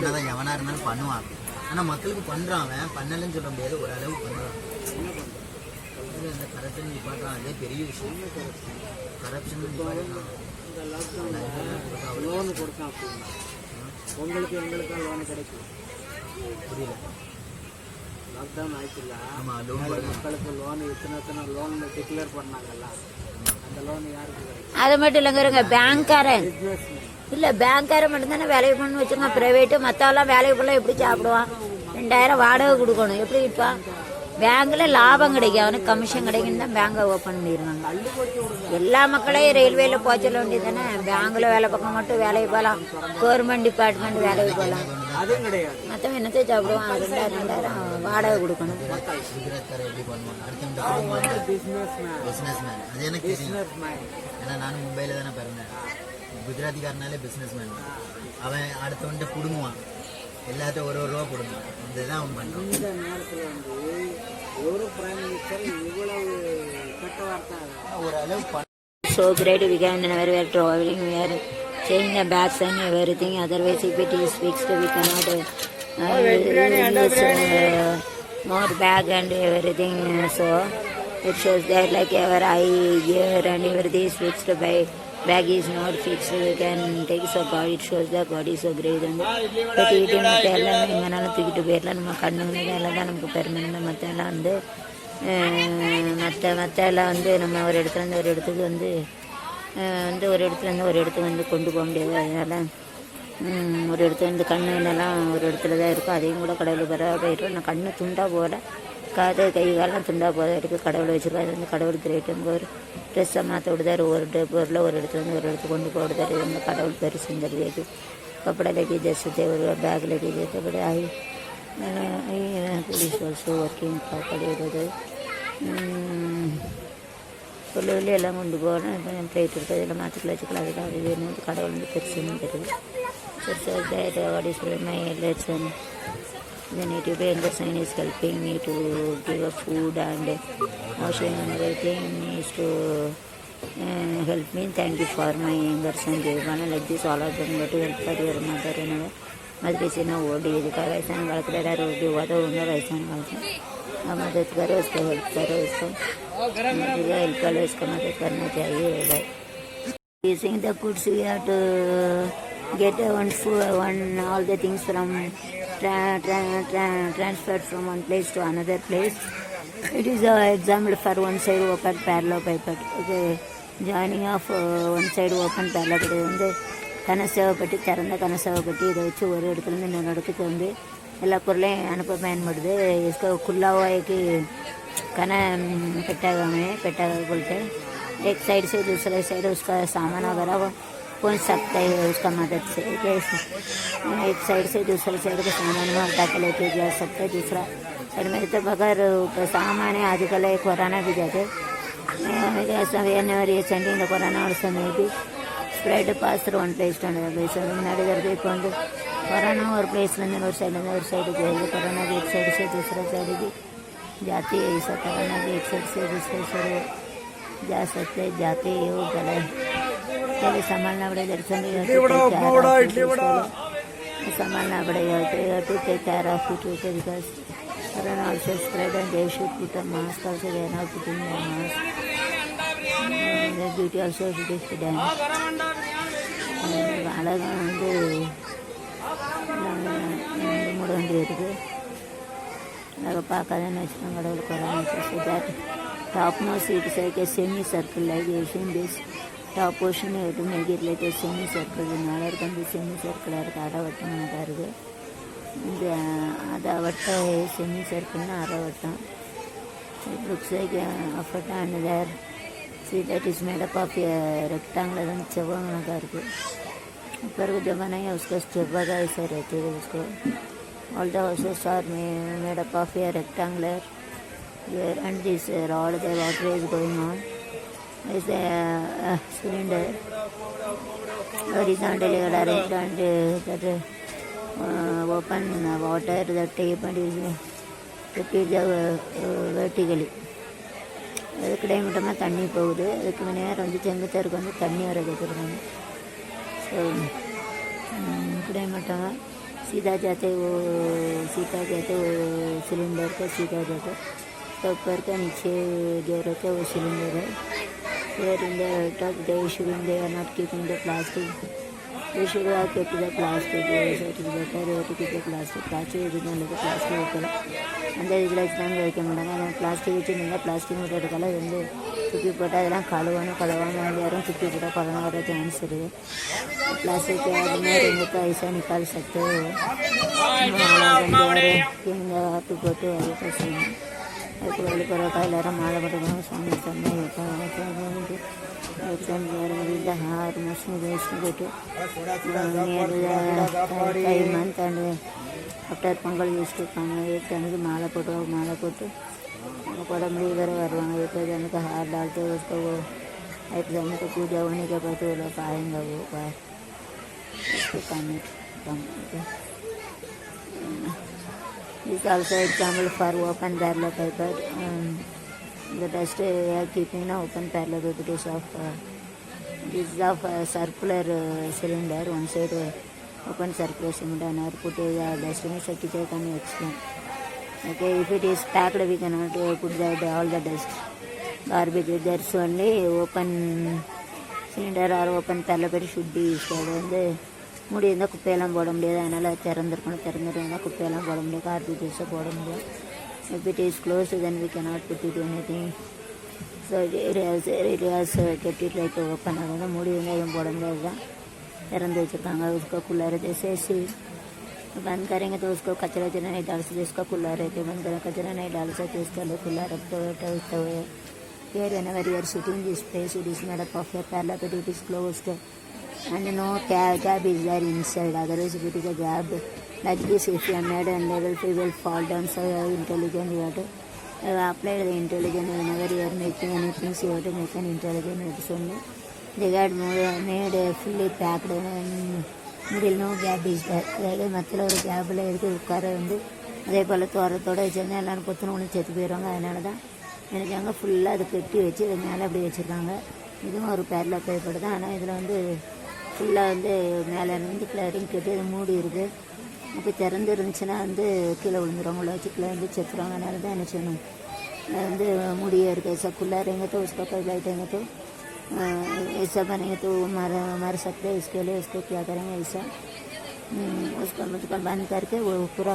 S1: அவன் எவனா இருந்தாலும் பண்ணுவான் ஆனா மக்களுக்கு பண்றான் அவன் பண்ணலன்னு சொல்ல முடியாது ஒரு அளவு பண்றான் என்ன பண்றான் இந்த கரப்ஷன் நிப்பாட்டுறான் அதே பெரிய விஷயம் கரப்ஷன் இந்த லாக்டவுன் லோன் கொடுத்தான் அப்படின்னா உங்களுக்கு எங்களுக்கு லோன் கிடைக்கும் புரியல லாக்டவுன் ஆயிடுச்சுல்ல மக்களுக்கு லோன் எத்தனை லோன் டிக்ளேர் பண்ணாங்கல்ல அந்த லோன் யாருக்கு கிடைக்கும் அது மட்டும் இல்லைங்கிறங்க பேங்க்காரன் இல்லை பேங்க்காரன் மட்டும்தானே வேலையை பண்ணி வச்சுருங்க ப்ரைவேட்டு மற்றவெல்லாம் வேலையை போல எப்படி சாப்பிடுவான் 2000 வாடகை கொடுக்கணும் எப்படி இருப்பான் பேங்க்ல லாபம் கிடைக்கும் அவனுக்கு கமிஷன் கிடைக்குன்னு தான் பேங்கை ஓப்பன் பண்ணிடுறாங்க எல்லா மக்களையும் ரயில்வேல போக சொல்ல வேண்டியது தானே பேங்க்ல வேலை பக்கம் மட்டும் வேலைக்கு போகலாம் கவர்மெண்ட் டிபார்ட்மெண்ட் வேலைக்கு போகலாம் அதுவும் கிடையாது மற்றவன் என்னத்தை சாப்பிடுவான் 2000 வாடகை கொடுக்கணும்
S2: நானும் மும்பையில தானே பிறந்தேன் குஜராத்திக்காரனாலே பிசினஸ் மேன் அவன் அடுத்தவன்ட்டு குடுங்குவான் எல்லாத்தையும் ஒரு ரூபா கொடுங்க இதுதான் அவன் பண்ணுறான்.
S3: இந்த நேரத்தில் வந்து இவரு பிரைம் மினிஸ்டர் இவ்வளவு கெட்ட வார்த்தை
S2: ஓரளவு
S1: So great, we can whenever we are traveling, we are changing the bags and everything. Otherwise, if it is fixed, we cannot use more bag and everything. So it shows that like our eye, ear and everything is fixed by bag is not fixed. We can take so God. It shows that God is so great. And but it is not எல்லாமே எங்கனாலும் தூக்கிட்டு போயிடலாம். நம்ம கண்ணு எல்லாம் தான் நமக்கு permanent. மற்றெல்லாம் வந்து மற்ற எல்லாம் வந்து நம்ம ஒரு இடத்துலேருந்து ஒரு இடத்துக்கு வந்து ஒரு இடத்துலேருந்து ஒரு இடத்துக்கு வந்து கொண்டு போக முடியாது. அதனால் ஒரு இடத்துல இருந்து கண்ணுலாம் ஒரு இடத்துல தான் இருக்கும். அதையும் கூட கடவுள் பரவாயில்ல போயிடும். நான் கண்ணு துண்டாக போகல, காது கை காலம் துண்டாக போகிற இருக்குது. கடவுளை வச்சுருக்கோம். அது வந்து கடவுள் கிரேட். நமக்கு ஒரு ட்ரெஸ்ஸை மாற்ற விடுதார், ஒரு பொருளை ஒரு இடத்துலேருந்து ஒரு இடத்துக்கு கொண்டு போக விடுதார். இது வந்து கடவுள் பெருசுங்கிறது இருக்குது. कपड़ा लेके जैसे थे बैग लेके जाते बड़े आई पुलिस ऑल्सो वर्किंग प्रॉपर्ली பொருள் எல்லாம் கொண்டு போகணும். பிளேட் இருக்குது, இதெல்லாம் மாற்றிக்கலாம் வச்சுக்கலாம். அதுதான் அது வேணும். கடவுள் வந்து பெருசுன்னு தெரியுது. பெருசாக what is my lesson the native younger son is helping me to give a food and washing and everything is to help me. Thank you for my younger son Devana. Like this all of them go to help for your mother and mother is in a old age का वैसा बात कर रहा है हुआ तो उन्हें वैसा बात मदद करो, उसको हेल्प करो, उसको हेल्प करो, उसको मदद करना चाहिए. Using the goods we have to get one all the things from transferred from one place to another place. It is example for one side open parallel paper. Okay, joining of one side open parallel வந்து கனசேவப்பட்டி திறந்த கனசேவப்பட்டி இதை வச்சு ஒரு இடத்துலேருந்து இன்னொரு இடத்துக்கு வந்து எல்லா பொருளையும் அனுப்ப பயன்படுது. इसको खुला हुआ है कि कना पेटागा में पेटागा बोलते हैं. एक साइड से दूसरे साइड उसका सामान वगैरह वो पहुँच सकता है उसका मदद से. एक साइड से दूसरे साइड का सामान में उठा के लेके जा सकते हैं. दूसरा साइड में तो बगैर सामान है आजकल कोरोना भी जाते sending the corona also may be spread pass through one place to another place. முன்னாடி வரைக்கும் இப்போ வந்து कोरोना और प्लेसலேருந்து ஒரு சைடுலேருந்து ஒரு சைடு போயிடுது. कोरोना भी एक साइड से दूसरा साइड भी जाती है. ऐसा कोरोना भी एक साइड से दूसरे साइड जा सकते जाते हो गले पहले संभालना पड़ेगा. संभालना पड़ेगा to take care of it because corona also spread and they should put a mask also. They are not putting a mask. The duty also should be done. அழகாக வந்து மூட வேண்டியது இருக்குது. அழகாக பார்க்காதன்னு வச்சுக்கோங்க. கடவுள் கொரோனா வச்சு that top nose it is like a semi-circle like Asian base. Top portion எடுத்து மேகிரில் செமி சர்க்கிள் நல்லா இருக்கு. அந்த செமி சர்க்கிளாக இருக்குது. அரை வட்டம் தான் இருக்குது. இந்த அதை வட்டம் செமி சர்க்கிள்னா அரை வட்டம். It looks like a fort and there see that is made up of rectangle தான் செவ்வகமாக இருக்குது. ऊपर को जब बनाया उसका चौबा ऐसा रहते है. उसको all the houses are made up of a rectangular and this rod the water is going on. Is a cylinder horizontally arranged and that open water the tape and is repeat the vertically. அதுக்கு இடைமட்டமாக தண்ணி போகுது. அதுக்கு நேரம் வந்து செங்குத்தருக்கு வந்து தண்ணி வர கொடுத்துருக்காங்க. ஸோ கிடைமட்டமாக सीधा जाते वो सिलेंडर का सीधा जाते. तो ऊपर का नीचे जो रहता है वो सिलेंडर है. Here in the top they should they are not keeping the plastic. They should have kept the plastic. So it is better to keep the plastic. Plastic is not like plastic होता है. अंदर इधर इस्तेमाल करके मनाना है. Plastic वच्चे नहीं प्लास्टिक में रहता है. अंदर चुप्पी पटा इधर कलवाना यारों चुप्पी पटा करना वाला चांस है. प्लास्टिक के आगे में रहेंगे तो ऐसा निकाल सकते हो. To go to other person వాళ్ళు పరోటా ఇలా మాల పట్టుకుని స్వామి హార్ మోషన్ వేసుకుంటూ near month and after Pongal used எனக்கு மாலை போட்டு कुड़मड़ी इधर வருவாங்க. இப்போ எனக்கு हार डालते उसको वो एक जन को पूजा होने के बाद वो लोग आएंगे. वो बाहर उसको कम This is also example for open parallel paper. The dust keeping in open parallel paper. This is of circular cylinder. One side open circular cylinder and put the dust in a teacher can explain. Okay, if it is packed, we cannot put all the dust. Garbage, there's only open cylinder or open parallel paper should be used. மூடி இருந்தால் குப்பையெல்லாம் போட முடியாது, அதனால் திறந்துருந்தால் குப்பையெல்லாம் போட முடியாது, கார்பேஜஸை போட முடியாது. If it is closed, then we cannot put it anything. So it has kept it like open. அதாவது மூடி இருந்தால் எதுவும் போட முடியாது தான் திறந்து வச்சுருக்காங்க. उसको खुला रहता है, ऐसे बंद करेंगे तो उसको कचरा नहीं डाल सकते, उसका खुला रहता है, बंद करें कचरा नहीं डाल सकते, उसका लिए खुला रखते हुए here whenever you are sitting this place, it is made up of a parallel but it is closed and no gap is there inside. Otherwise if it is a gap like this, if you are made and level we will fall down. So intelligent you have to apply the intelligent whenever you are making anything, you have to make an intelligent medicine. They got made fully packed and middle no gap is there. அதாவது மற்ற ஒரு கேப்பில் எடுத்து உட்கார அதே போல் தோரத்தோடு வச்சுருந்தா எல்லோரும் கொத்தணும் செத்து போயிடுவாங்க. அதனால தான் நினைச்சாங்க ஃபுல்லாக அதை கட்டி வச்சு அதை மேலே அப்படி வச்சுருக்காங்க. இதுவும் ஒரு பேரில் பேப்பர் தான், ஆனால் இதில் ஃபுல்லாக மேலே கிளரிங் கட்டி அது மூடி இருக்குது. அப்போ திறந்து இருந்துச்சுன்னா கீழே விழுந்துடும், உள்ள வச்சு கீழே செத்துருவாங்க. அதனால தான் என்ன செய்யணும், மூடியே இருக்குது. ऐसा खुला रहेंगे तो उसका कोई बैठेंगे तो ऐसा बनेंगे तो मर सकते हैं. इसके लिए उसको क्या करेंगे, ऐसा उसको मुझको बंद करके वो पूरा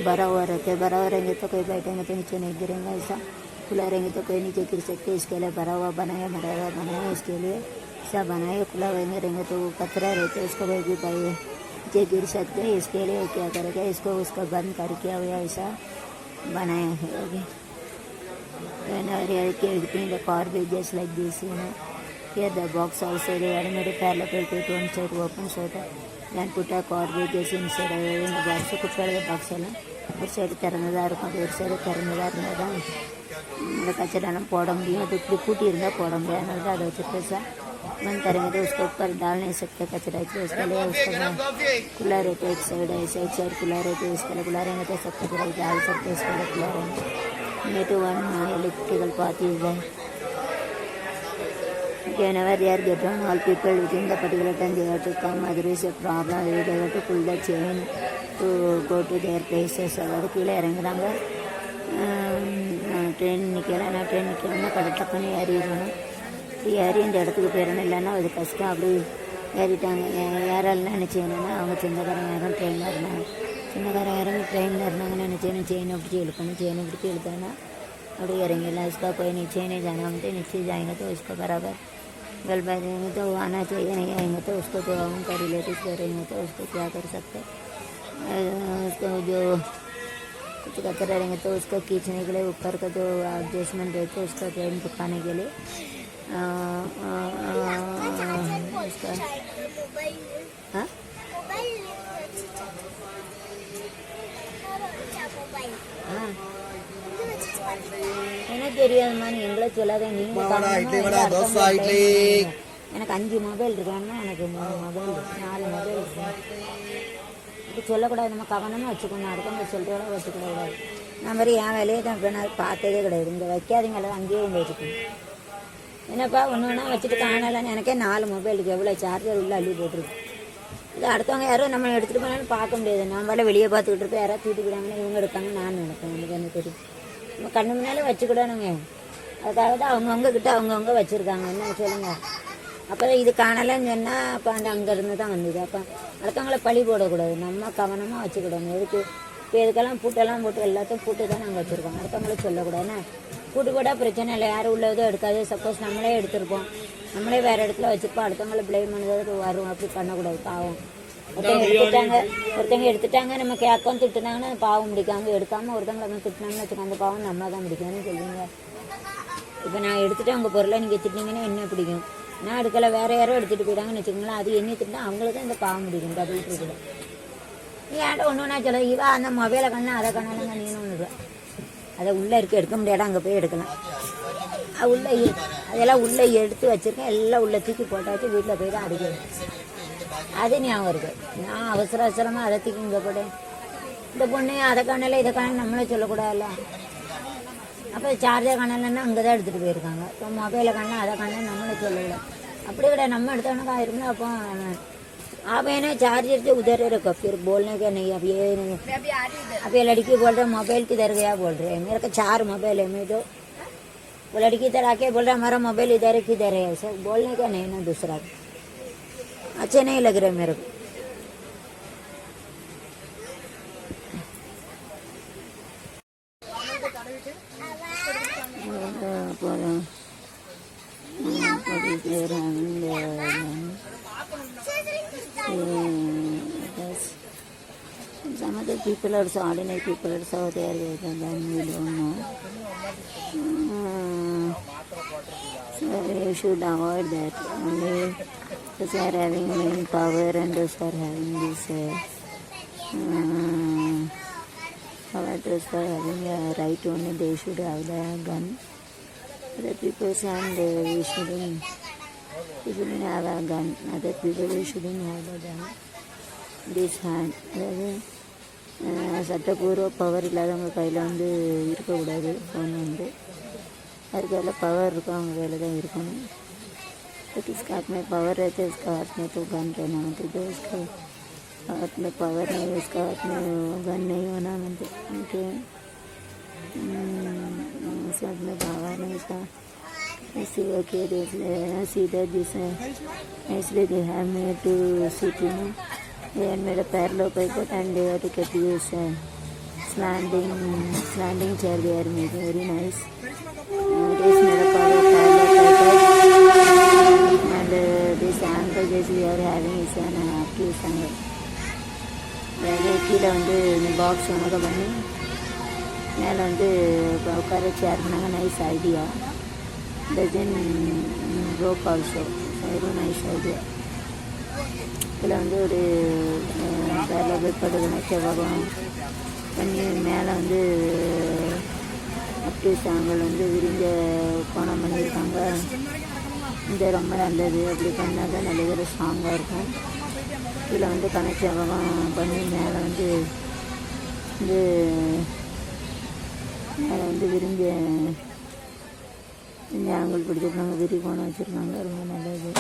S1: भरा हुआ रहता है. भरा हुआ रहेंगे तो कोई बैठेंगे तो नीचे नहीं गिरेंगे. ऐसा खुला रहेंगे तो कोई नीचे गिर सकते. इसके लिए भरा हुआ बनाया इसके लिए ऐसा बनाए. खुला रहेंगे तो कचरा रहते उसको कोई भी पाए नीचे गिर सकते. इसके लिए क्या करेगा, इसको उसको बंद करके हुआ ऐसा बनाया है. Okay, whenever you are keeping the garbages like this, here the box also they are made parallel paper to one side open so that then put a garbages inside in the box. குப்பையோட box எல்லாம் ஒரு side திறந்ததாக இருக்கும், அது ஒரு side திறந்ததாக இருந்தால் தான் இந்த கச்சரெல்லாம் போட முடியும். அது இப்படி கூட்டி இருந்தால் போட முடியாது, அதனால தான் அதை வச்சுட்டு சார் बंद करेंगे तो उसको ऊपर डाल नहीं सकते कचरा. उसके लिए उसको खुला रहता है. एक साइड ऐसे एक साइड खुला रहता है. इसके लिए खुला रहेंगे तो सब कचरा डाल सकते. इसके लिए खुला रहेंगे. Net one electrical path is there. Whenever they are get on, all people within the particular time they have to come. Otherwise a problem, they have to pull the chain to go to their places. அதாவது கீழே இறங்குறாங்க, train நிற்கலாம். Train நிற்கலன்னா கடட்டப்பண்ணி ஏறிடணும். ஏறி இந்த இடத்துக்கு போயிடணும், இல்லைன்னா அது கஷ்டம். அப்படி ஏறிட்டாங்க. யாரெல்லாம் என்ன செய்யணும்னா, அவங்க சொந்தக்காரங்க யாரும் ட்ரெயினில் இருந்தாங்க, சொந்தக்காரங்க யாரும் ட்ரெயினில் இருந்தாங்கன்னு என்ன செய்யணும், செயினை பிடிச்சி இழுக்கணும். செயினை பிடிச்சி இழுத்தோன்னா அப்படி இறங்கிடலாம். इसका कोई नीचे नहीं जाना, हम तो नीचे जाएंगे तो इसको बराबर गल बैठेंगे तो आना चाहिए. नहीं आएंगे तो उसको तो हम का रिलेटिव करेंगे तो उसको क्या कर सकते. उसको जो कुछ कचरा रहेंगे तो उसको खींचने के लिए ऊपर का जो एडजस्टमेंट रहता है उसका ट्रेन दिखाने के लिए उसका எனக்கு தெரியாதுமா, நீ எங்களை சொல்லாத. எனக்கு 5 மொபைல் இருக்காங்கன்னா எனக்கு 3 மொபைல் 4 மொபைல் இருக்கு. இது சொல்லக்கூடாது, நம்ம கவனமாக வச்சுக்கணும். அடுத்தவங்க சொல்கிறோட வச்சுக்கூடாது. நான் மாதிரி என் வேலையை தான் இப்போ நான் பார்த்ததே கிடையாது. இங்கே வைக்காதீங்களா, அங்கேயே இங்கே வச்சுக்கணும். என்னப்பா ஒன்று ஒன்றா வச்சுட்டு காணலான்னு. எனக்கே 4 மொபைல் இருக்குது. எவ்வளோ சார்ஜர் உள்ள அள்ளி போட்டிருக்கு. இது அடுத்தவங்க யாரும் நம்ம எடுத்துகிட்டு போனாலும் பார்க்க முடியாது. நம்மளால வெளியே பார்த்துக்கிட்டு இருப்போம். யாராவது தூக்கிக்கிறாங்கன்னா இவங்க எடுப்பாங்க, நான் எடுப்பேன். எனக்கு என்ன தெரியும், நம்ம கண்ணு முன்னாலே வச்சுக்கிடணுங்க. அதுக்காக தான் அவங்கவுங்க கிட்ட அவங்கவுங்க வச்சுருக்காங்க. என்ன சொல்லுங்கள். அப்போ இது காணலைன்னு சொன்னால் அப்போ அங்கேருந்து தான் வந்தது. அப்போ அடுத்தவங்கள பழி போடக்கூடாது, நம்ம கவனமாக வச்சுக்கிடணும். எதுக்கு இப்போ இதுக்கெல்லாம் பூட்டெல்லாம் போட்டு எல்லாத்தையும் பூட்டு தான் நாங்கள் வச்சுருக்கோம். அடுத்தவங்கள சொல்லக்கூடாதுன்னா பூட்டு போட்டால் பிரச்சனை இல்லை, யாரும் உள்ளதோ எடுக்காது. சப்போஸ் நம்மளே எடுத்துருப்போம், நம்மளே வேறு இடத்துல வச்சுருப்போம், அடுத்தவங்கள ப்ளேம் பண்ணது வரும். அப்படி பண்ணக்கூடாது, பாவம். ஒருத்தங்க எடுத்துட்டாங்க நம்ம கேட்கவும் திட்டுனாங்கன்னா பாவம் பிடிக்காம, எடுக்காமல் ஒருத்தவங்களை வந்து திட்டினாங்கன்னு வச்சுக்கோங்க, அந்த பாவம் நம்ம தான் பிடிக்கும்னு சொல்லுவீங்க. இப்போ நான் எடுத்துகிட்டு உங்கள் பொருளை நீங்கள் திட்டினீங்கன்னா என்ன பிடிக்கும். நான் எடுக்கலை, வேறு யாரோ எடுத்துகிட்டு போயிட்டாங்கன்னு வச்சுக்கோங்களேன், அது என்ன திட்டினா அவங்களுக்கு தான் இந்த பாவம் பிடிக்கும். பதில் இருக்குது. நீ ஏன்ட்ட ஒன்று ஒன்றா சொல்ல, இவா அந்த மொபைலை கண்ணா அதை கண்ணாலும் நீனும் ஒன்று அதை உள்ளே எடுக்க முடியாத, அங்கே போய் எடுக்கலாம். உள்ளே அதெல்லாம் உள்ளே எடுத்து வச்சுருக்கேன், எல்லாம் உள்ளே தூக்கி போட்டாச்சு. வீட்டில் போய் தான் அடிக்கணும். அது ஞாபகம் இருக்குது. நான் அவசரமாக அதை தூக்கி இங்கே போட்டேன். இந்த பொண்ணு அதை காணல இதை காணல நம்மளே சொல்லக்கூடாதுல்ல. அப்போ சார்ஜர் காணலைன்னா அங்கே தான் எடுத்துகிட்டு போயிருக்காங்க. இப்போ மொபைலை காணலாம் அதை காணல நம்மளே சொல்லக்கூடாது. அப்படி கிடையாது, நம்ம எடுத்தோன்னா ஆயிரும்ல. அப்போ आप है ना चार्जर से उधर रखो, फिर बोलने का नहीं. अब ये नहीं, अब ये लड़की बोल रहे मोबाइल किधर गया बोल रहे हैं. मेरे को 4 मोबाइल है. मैं तो वो लड़की इधर आके बोल रहा हमारा मोबाइल इधर है किधर है. ऐसा बोलने का नहीं ना दूसरा. अच्छे नहीं लग रहे मेरे को. Some other people also, ordinary people also there, then we don't know. So you should avoid that. Only those are having main power and those are having this power, those are having a right only, they should have the gun. Other people and we shouldn't have a gun. Other people we shouldn't have a gun. This hand. சட்டப்பூர்வ power இல்லாதவங்க கையில் வந்து இருக்கக்கூடாது phone வந்து. அதுக்கு அதில் power இருக்கும், அவங்க கையில் தான் இருக்கணும். बट इसका हाथ में पावर रहता है, इसका हाथ में तो गन रहना मतलब जो इसका हाथ में पावर नहीं, इसका हाथ में गन नहीं होना मतलब उनके हाथ में पावर नहीं था. इसलिए के सीधा जिसे इसलिए they have made to sit, you know. They had made a parallel paper and they had to get this slanting chair they had made, very nice. This made a parallel paper and this angle this we are having is an active angle. கீழே வந்து box உனக்கு பண்ணி மேலே வந்து உட்கார chair பண்ணாங்க. Nice idea. Dozen rope also, very nice idea. இதில் வந்து ஒரு படுகணை செவ்வகம் பண்ணி மேலே வந்து அப்டி சாங்கல் வந்து விரிஞ்ச கோணம் பண்ணியிருக்காங்க. இது ரொம்ப நல்லது. அப்படி பண்ணால் தான் நல்ல ஒரு ஸ்ட்ராங்காக இருக்கும். இதில் வந்து கணச்செவ்வகம் பண்ணி மேலே வந்து மேலே வந்து விரிஞ்ச ஆங்கிள் பிடிச்சிருக்காங்க, விரிகோணம் வச்சுருக்காங்க. ரொம்ப நல்லது,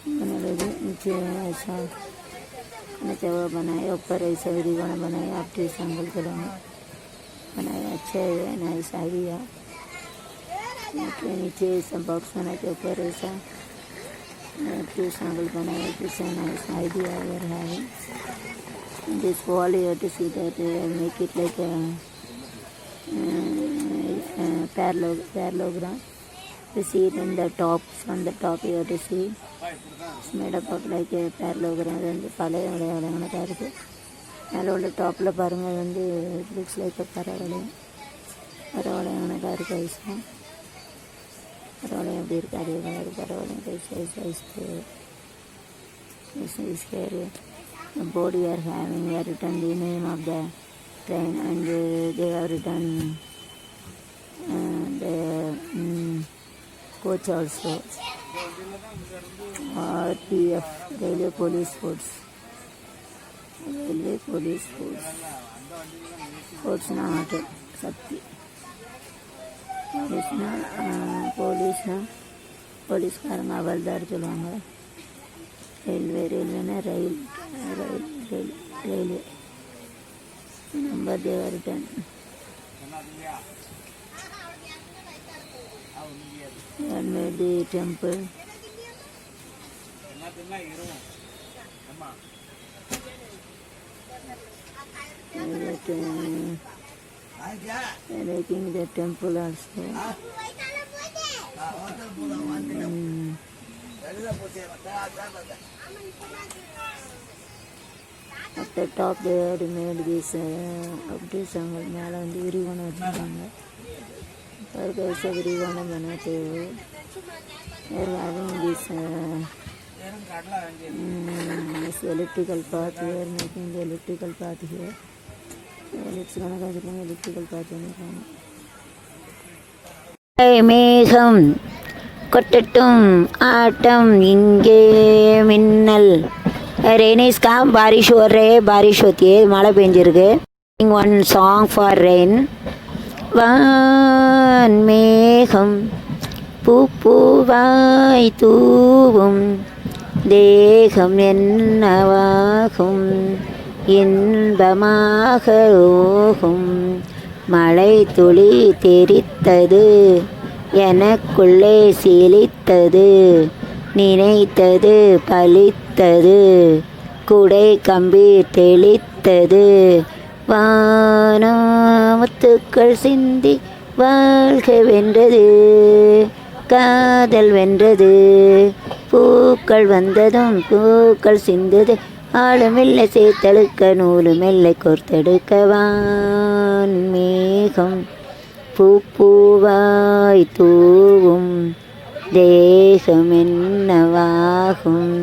S1: ரொம்ப நல்லது. ऐसा जगह बनाए ऊपर ऐसा विरिगोना बनाए आपके संगल कलर में बनाए. अच्छा है, नाइस आइडिया. नीचे ऐसा बॉक्स बनाए के ऊपर ऐसा आपके संगल बनाए. ऐसा नाइस आइडिया अगर है. This wall you have to see that make it like a parallelogram. You see it in the top, from the top you have to see it's made up of like a parallelogram. வந்து பழைய வளையங்களாக இருக்குது. மேலே உள்ள டாப்பில் பாருங்கள், வந்து looks like பரவளையங்களாக இருக்குது. ஐஸாக பரவளையம் எப்படி இருக்குது அதே மாதிரி பரவளையம் size care. The board we are having, we have written the name of the train and they have written the coach also. RPF, Railway Police Force. Railway Police Force. Force na आटे सबकी. Police ना police का रंग हवलदार चलाऊंगा. Railway ना railway number they return. And made the temple. Making the temple also. At the top they had made this update sangal மேலே வந்து விரிகோணம் வச்சுருக்காங்க. ऐसे विरिगोणम बनाते हुए having this electrical path. We are making the electrical path here. electrical path மேகம் கொட்டட்டும் ஆட்டம் இங்கே மின்னல் rain is come, बारिश हो रही है, बारिश होती है, மழை பெஞ்சிருக்கு. One song for rain. வான்மேகம் பூப்பூவாய் தூவும், தேகம் என்னவாகும், இன்பமாக ஓகும். மழை துளி தெரித்தது, எனக்குள்ளே சிலித்தது, நினைத்தது பலித்தது, குடை கம்பி தெளித்தது. வானமுத்துக்கள் சிந்தி வாழ்க வென்றது, காதல் வென்றது. பூக்கள் வந்ததும் பூக்கள் சிந்தது, ஆளுமில்லை சேர்த்தெடுக்க நூலுமில்லை கோர்த்தெடுக்க. வான்மேகம் பூப்பூவாய் தூவும், தேகம் என்னவாகும்,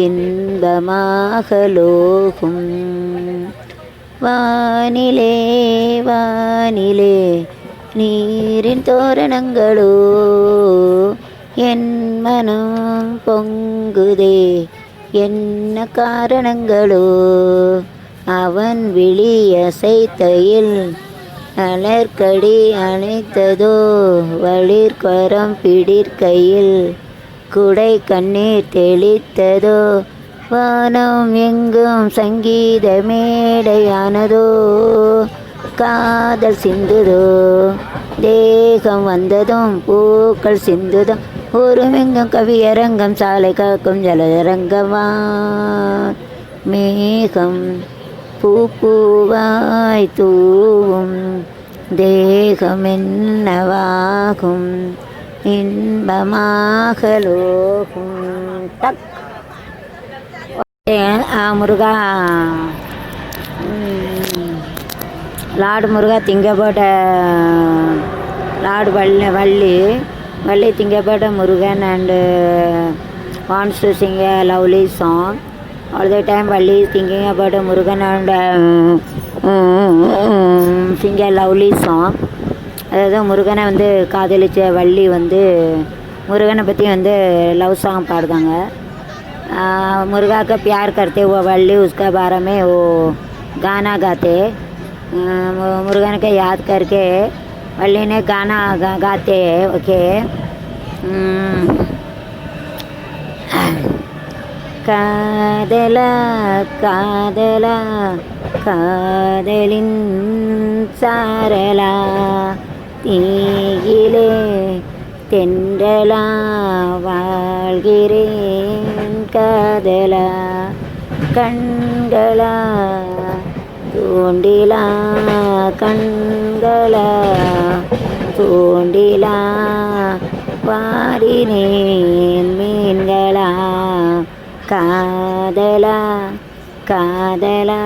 S1: இன்பமாக லோகும். வானிலே வானிலே நீரின் தோரணங்களோ, என் மனம் பொங்குதே என்ன காரணங்களோ. அவன் விழி அசைத்தையில் அலர்கடி அணைத்ததோ, வளிர்கரம் பிடிற்கையில் குடை கண்ணீர் தெளித்ததோ. வானம் எங்கும் சங்கீத மேடையானதோ, காதல் சிந்துதோ, தேகம் வந்ததும் பூக்கள் சிந்துதோ. ஒருமெங்கும் கவியரங்கம் சாலை காக்கும் ஜலரங்கவான். மேகம் பூப்பூவாய் தூவும், தேகம் என்னவாகும், இன்பமாக லோகும். தக் முருகா, லார்டு முருகா திங்கப்பட்ட லார்டு வள்ளி திங்கப்பட்ட Murugan and wants to sing a lovely song. All the time Valli is thinking about Murugan and sing a lovely song. அதாவது முருகனை வந்து காதலிச்ச வள்ளி வந்து முருகனை பற்றி வந்து லவ் சாங் பாடுதாங்க. मुर्गा का प्यार करते वो वल्ली उसका बारे में वो गाना गाते. मुर्गन के याद करके वल्ली ने गाना गाते हैं. ओके. காதலா காதலா காதலின் சாரலா, தீயிலே தென்றலா வாழ்கிறேன் காதலா. கண்களா தூண்டிலா கண்களா தூண்டிலா, வாடினேன் மீன்களா. காதலா காதலா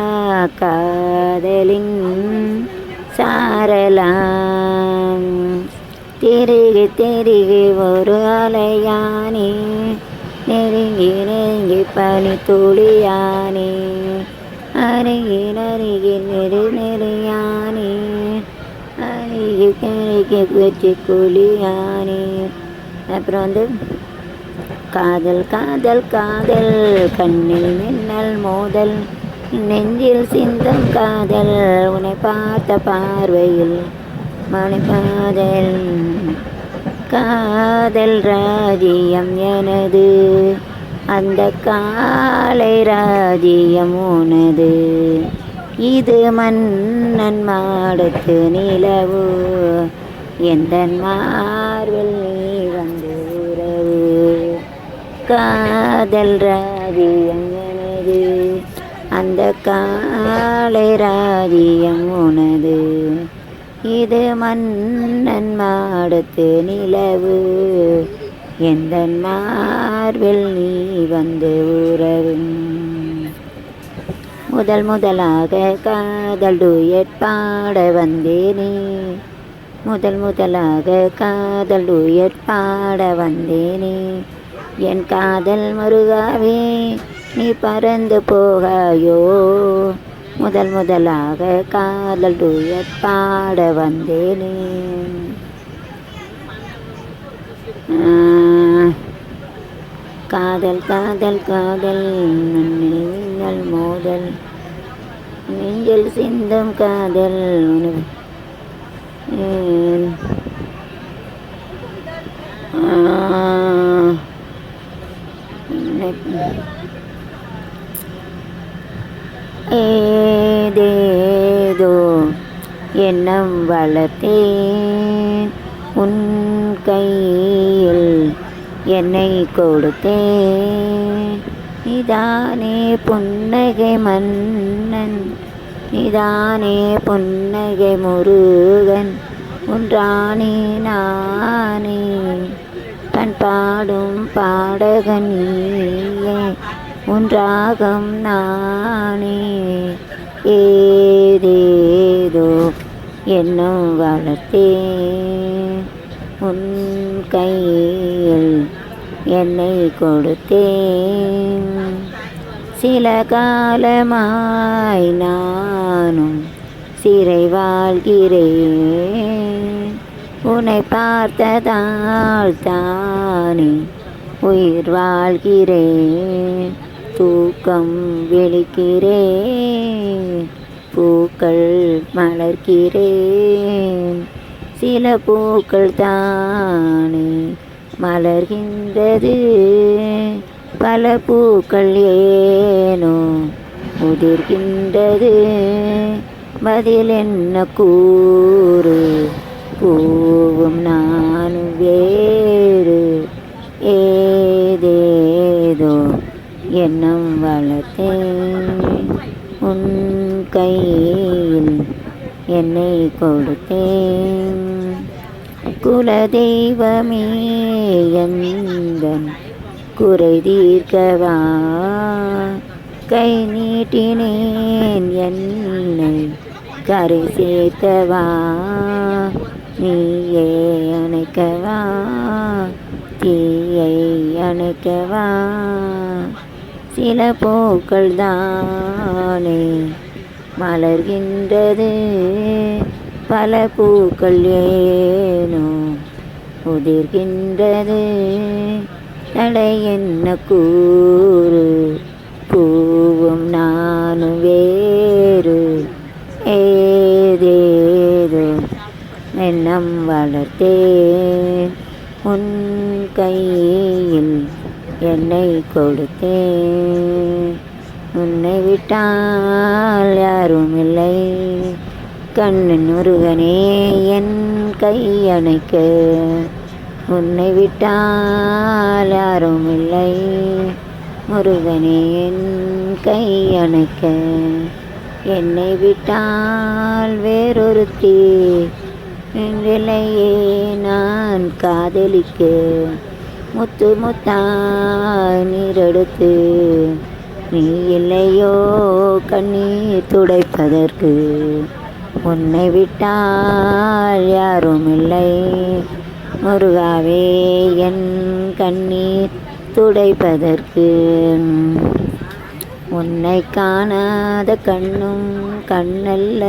S1: காதலின் சாரலா, திரிகி திரிகி ஒரு அலையானே, நெருங்கி நெருங்கி பனி துளியானே, அருகில் அருகில் நெரு நெறியானே, அருகி கருகி வச்சு குளியானே. அப்புறம் வந்து காதல் காதல் காதல், கண்ணில் மின்னல் மோதல், நெஞ்சில் சிந்தும் காதல், உன்னை பார்த்த பார்வையில் மணிப்பாதல். காதல் ராஜ்யம் எனது, அந்த காலை ராஜ்யம் உனது. இது மன்னன் மாடத்து நிலவு, எந்த மார்பில் நீ வந்து உறவு. காதல் ராஜ்யம் எனது, அந்த காலை ராஜ்யம் உனது. இது மன்னன் மாடத்து நிலவு, எந்த மார்பில் நீ வந்து உறவு. முதல் முதலாக காதல் டூயட் பாட வந்தேனே, முதல் முதலாக காதல் டூயட் பாட வந்தேனே. என் காதல் முருகாவே நீ பறந்து போகாயோ, முதல் முதலாக காதல் டூயட் பாட வந்தேனே. காதல் காதல் காதல் நீங்கள் மோதல் நெஞ்சில் சிந்தும் காதல் ஏதேதோ எண்ணம் வளர்த்தேன் உன் கையில் என்னை கொடுத்தேன் இதானே புன்னகை மன்னன் இதானே புன்னகை முருகன் ஒன்றானே நானே பண்பாடும் பாடகன் நீயே ஒன்றாகம் நானே ஏதேதோ என்னும் வளர்த்தேன் உன் கையில் என்னை கொடுத்தேன் சில காலமாய் நானும் சிறை வாழ்கிறேன் உன்னை பார்த்ததால் தானே உயிர் வாழ்கிறேன் தூக்கம் விழிக்கிறேன் பூக்கள் மலர்கிறேன் சில பூக்கள் தானே மலர்கின்றது பல பூக்கள் ஏனோ உதிர்கின்றது பதில் என்ன கூறு பூவும் நானும் வேறு ஏதேதோ எண்ணம் வளர்த்தேன் உன் கையில் என்னை கொடுத்தேன் குலதெய்வமே எந்தன் குறை தீர்க்கவா கை நீட்டினேன் என்னை கரை சேர்க்கவா நீயே அணைக்கவா தீயை அணைக்கவா சில பூக்கள் தானே மலர்கின்றது பல பூக்கள் ஏனோ உதிர்கின்றது தடை என்ன கூறு பூவும் நானும் வேறு ஏதேதோ எண்ணம் வளர்த்தேன் உன் கையில் என்னை கொடுத்தேன் உன்னை விட்டால் யாரும் இல்லை கண்ணன் முருகனே என் கையணைக்க உன்னை விட்டால் யாரும் இல்லை முருகனே என் கையணைக்க என்னை விட்டால் வேறொருத்தி நிலையே நான் காதலிக்க முத்து முத்தாய் நீரெடுத்து நீ இல்லையோ கண்ணீர் துடைப்பதற்கு உன்னை விட்டால் யாரும் இல்லை முருகாவே என் கண்ணீர் துடைப்பதற்கு உன்னை காணாத கண்ணும் கண்ணல்ல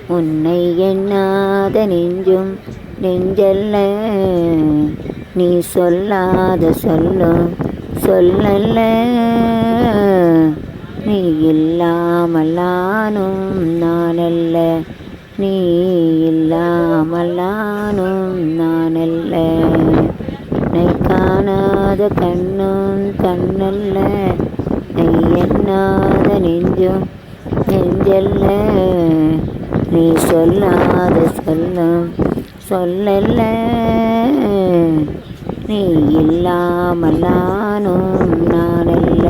S1: உன்னை எண்ணாத நெஞ்சும் நெஞ்சல்ல நீ சொல்லாத சொல்லும் சொல்லல்ல நீ இல்லாமல் நானும் நானல்ல நீ இல்லாமல் நானும் நானல்ல நீ காணாத கண்ணும் கண்ணல்ல நீ எண்ணாத நெஞ்சும் நெஞ்சல்ல நீ சொல்லாத சொல்லும் சொல்லல்ல நீ இல்லாமல் நானும் நானல்ல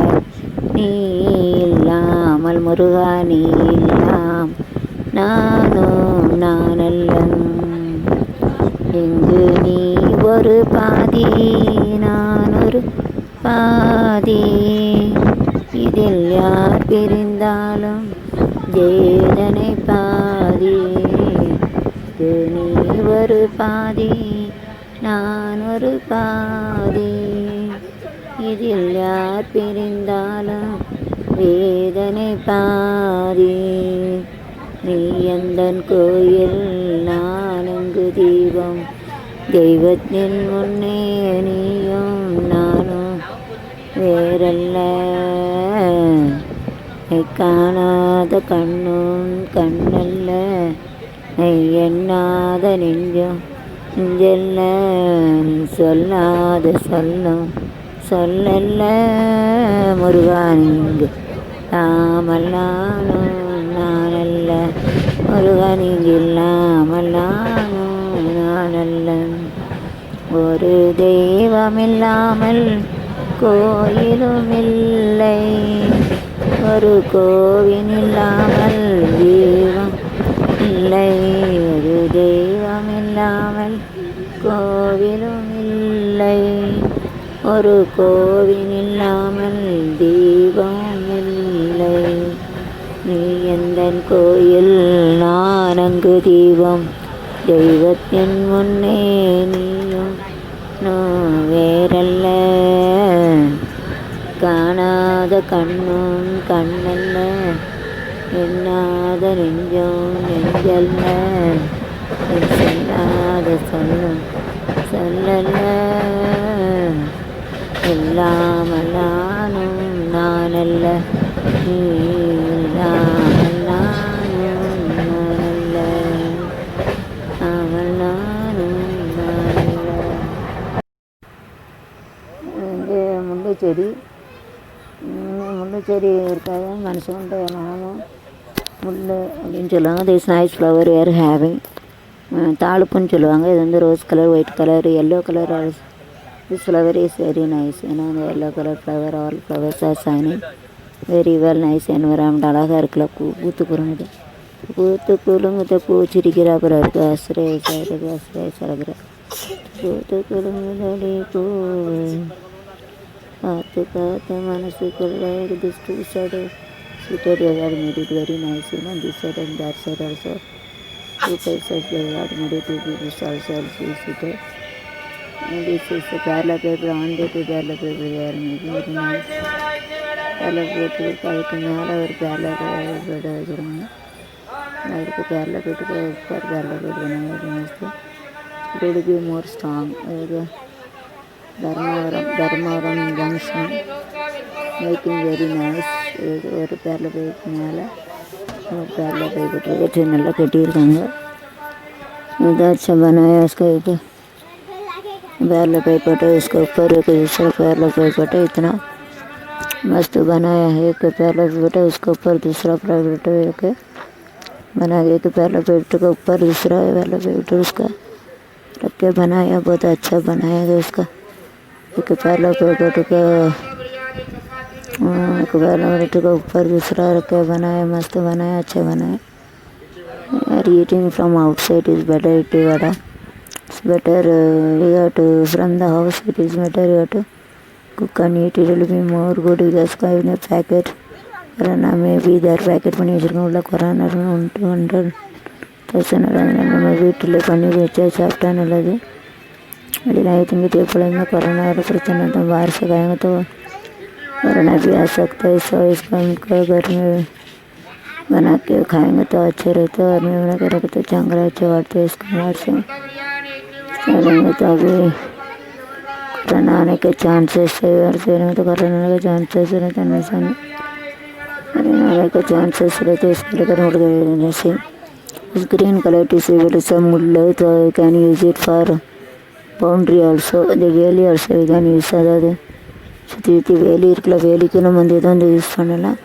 S1: நீ இல்லாமல் முருகா நீ இல்லாம் நானும் நானல்ல எங்கு நீ ஒரு பாதி நான் ஒரு பாதி இதில் யார் பிரிந்தாலும் வேதனை பாதி நீ ஒரு பாதி நான் ஒரு பாதி இதில் யார் பிரிந்தாலும் வேதனை பாதி நீ எந்தன் கோயில் நான் அங்கு தீபம் தெய்வத்தின் முன்னே நீயும் நான் வேறல்ல காணாத கண்ணும் கண்ணல்ல எண்ணாத நெஞ்சம் நெஞ்சல்ல சொல்லாத சொல்லும் சொல்லல்ல முருகா நீங்கு இல்லாமல் நானல்ல முருகா நீங்கு இல்லாமல் நானல்ல. ஒரு தெய்வமில்லாமல் கோயிலும் இல்லை, ஒரு கோவில் இல்லாமல் தெய்வம் இல்லை, ஒரு தெய்வம் இல்லாமல் கோவிலும் இல்லை, ஒரு கோவில் இல்லாமல் தெய்வம் இல்லை. நீ எந்தன் கோயில் நான் அங்கு தெய்வம், தெய்வத்தின் முன்னே நீயும் வேறல்ல காணாத கண்ணும் கண்ணல்ல எண்ணாத நெஞ்சம் நெஞ்சல்ல சொல்லாத சொல்லும் சொல்லல்ல இல்லாமல் நானல்ல நீ இல்லாமல் நானல்ல நாமல் நானும் நானல்ல. இங்கே முல்லைச்செடி முல்லைச்செடி இருக்காது மனுஷன்ட்டு நாமும் முள் அப்படின்னு சொல்லுவாங்க. This nice flower where having தாளுப்புன்னு சொல்லுவாங்க. இது வந்து rose colour, white colour, yellow colour. This flower is very nice. ஏன்னா அந்த yellow colour flower, all flowers are shining very well nice. Environment அழகாக இருக்குல்ல. பூத்து குறுங்குது, பூத்து குலுங்குத பூச்சிரிக்கிற அப்புறம் இருக்குது அஸ்ரேசாக இருக்குது அஸ்ரேசாகிற பூத்து குலுங்குதடி பூ பார்த்து பார்த்து மனசுக்குள்ள திருஷ்டி side seated you are made it very nice, you know, this side and that side also. Two places they are made it to be this also seated. And this is the parallel paper, on the parallel paper they are making very nice. Parallel paper அதுக்கு மேலே ஒரு parallel paper வச்சுருக்காங்க. அதுக்கு parallel paper parallel paper very nice. It will be more strong. Dharmavaram junction making very nice. ஒரு பேரில் போய்க்கு மேலே ஒரு பேரில் போய்கிட்டு வச்சு நல்லா கட்டியிருக்காங்க. अच्छा बनाया उसका एक पैरला पेपटा इसके ऊपर एक दूसरा पैरला पेपटा इतना मस्त बनाया है. एक पैरला पेपटा उसके ऊपर दूसरा पेपटा एक बना के, एक पैरला पेपट के ऊपर दूसरा पैरला पेपट उसका रख के बनाया. बहुत अच्छा बनाया है उसका. एक पैरला पेपट का एक पैरला पेपट के ऊपर दूसरा रख के बनाया. मस्त बनाया, अच्छा बनाया. Eating from outside is better. It it's better. We have to from the house. It is better. You have to cook and eat. It will be more good. Because in a packet, corona maybe their packet பண்ணி வச்சிருக்கோம். உள்ள corona 200,000 நம்ம வீட்டில் பண்ணி வச்சா சாப்பிட்டா நல்லது. வெளியில் आई थिंक எப்பொழுதுமே கொரோனா பிரச்சனை तो बाहर से खाएंगे तो कोरोना भी आ सकता है. सो इसको हमको घर में बना के खाएंगे तो अच्छे रहते. और मैं बना के रखते चांगला अच्छे बाढ़ते इसको बाहर से चलेंगे तो अभी कोरोना आने के चांसेस है. और फिर तो कोरोना आने के चांसेस रहते हैं. ऐसा नहीं कोरोना आने के चांसेस रहते. इसको लेकर मुड़ गए जैसे इस ग्रीन कलर टिश्यू सब मुड़ तो can use it for boundary also. இந்த வேலி ஆல்சோ கேன் யூஸ். அதாவது சுற்றி சுற்றி வேலி இருக்குல்ல, வேலிக்கு நம்ம வந்து இதை வந்து யூஸ் பண்ணலாம்.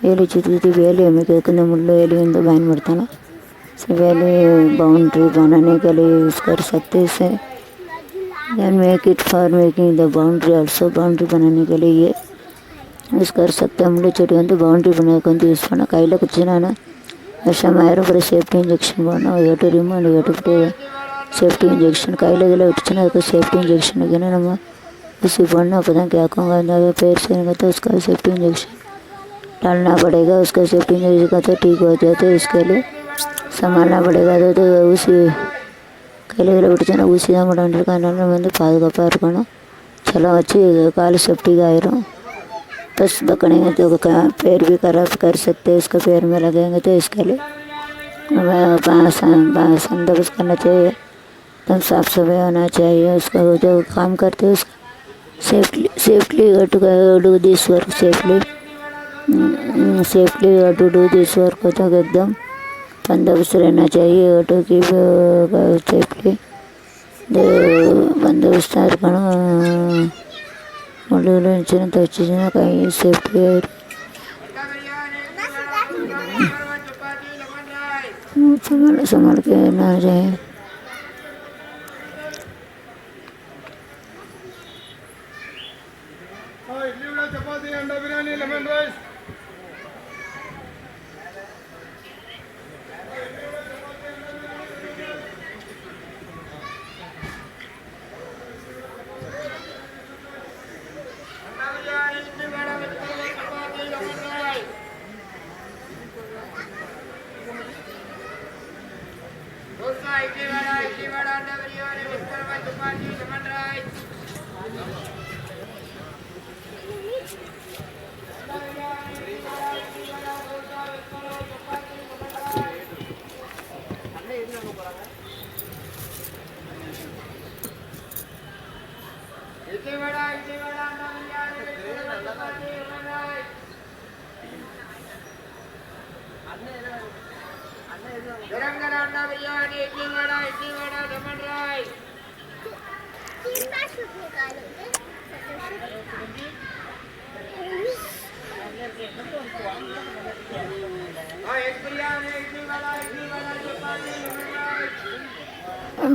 S1: வேலி சுற்றி சுற்றி வேலி அமைக்கிறதுக்கு இந்த முள் வேலி வந்து பயன்படுத்தலாம். ஸோ வேலி बाउंड्री बनाने के लिए यूज़ कर सकते हैं. Can make it for making the boundary also. Boundary बनाने के लिए ये यूज़ कर सकते हैं. मुझे செடி வந்து பவுண்ட்ரி பண்ணதுக்கு வந்து யூஸ் பண்ண. கையில் குச்சினானா விஷமாயிரும். அப்புறம் சேஃப்டி இன்ஜெக்ஷன் போடணும். எட்டு ரிமூவ் எட்டு சேஃப்டி இன்ஜெக்ஷன் கையில் இதில் விட்டுச்சுன்னா அதுக்கு சேஃப்டி इंजेक्शन வைக்கணும். நம்ம ஊசி போடணும். அப்போ தான் கேட்குங்க. அந்த पेड़ से नहीं तो उसका सेफ्टी इंजेक्शन डालना पड़ेगा. उसका सेफ्टी इंजेक्शन का तो ठीक हो जाते. इसके लिए संभालना पड़ेगा. तो ஊசி கையில் இதில் விட்டுச்சுன்னா ஊசி தான் போட வேண்டியிருக்கும். அதனால நம்ம வந்து பாதுகாப்பாக இருக்கணும். செலம் வச்சு கால் सेफ्टी ஆயிரும். बस पकड़ेंगे तो पैर भी खराब कर सकते हैं. इसका पैर में लगेंगे तो इसके लिए बंदोबस्त करना चाहिए. एकदम साफ सफाई होना चाहिए. उसका जो काम करते हैं उसका Safely you have to do this work safely. Safely you have to do this work होता एकदम बंदोबस्त रहना चाहिए. You have to keep safely. बंदोबस्त ಒಳ್ಳೆ ಚಿನ್ನ ಹೆಚ್ಚು ಜನ ಕೈ ಸೇಫ್ಟಿ संभाल के ना जाए.
S4: चपाती अंडा बिरयानी लेमन राइस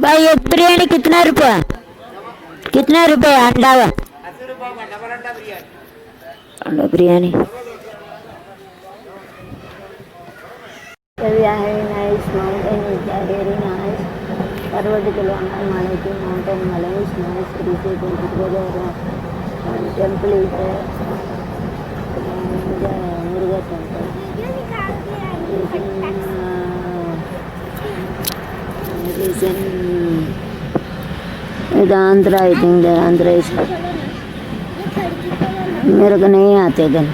S1: भाई एक बिरयानी कितना रुपया अंडा biryani. We are having nice mountain is very nice. Parvatical Malaki mountain Malay is nice. Research and together temple is there. And Muruga temple. It is in Andhra, I think the Andhra is. मेरे को नहीं आते gun.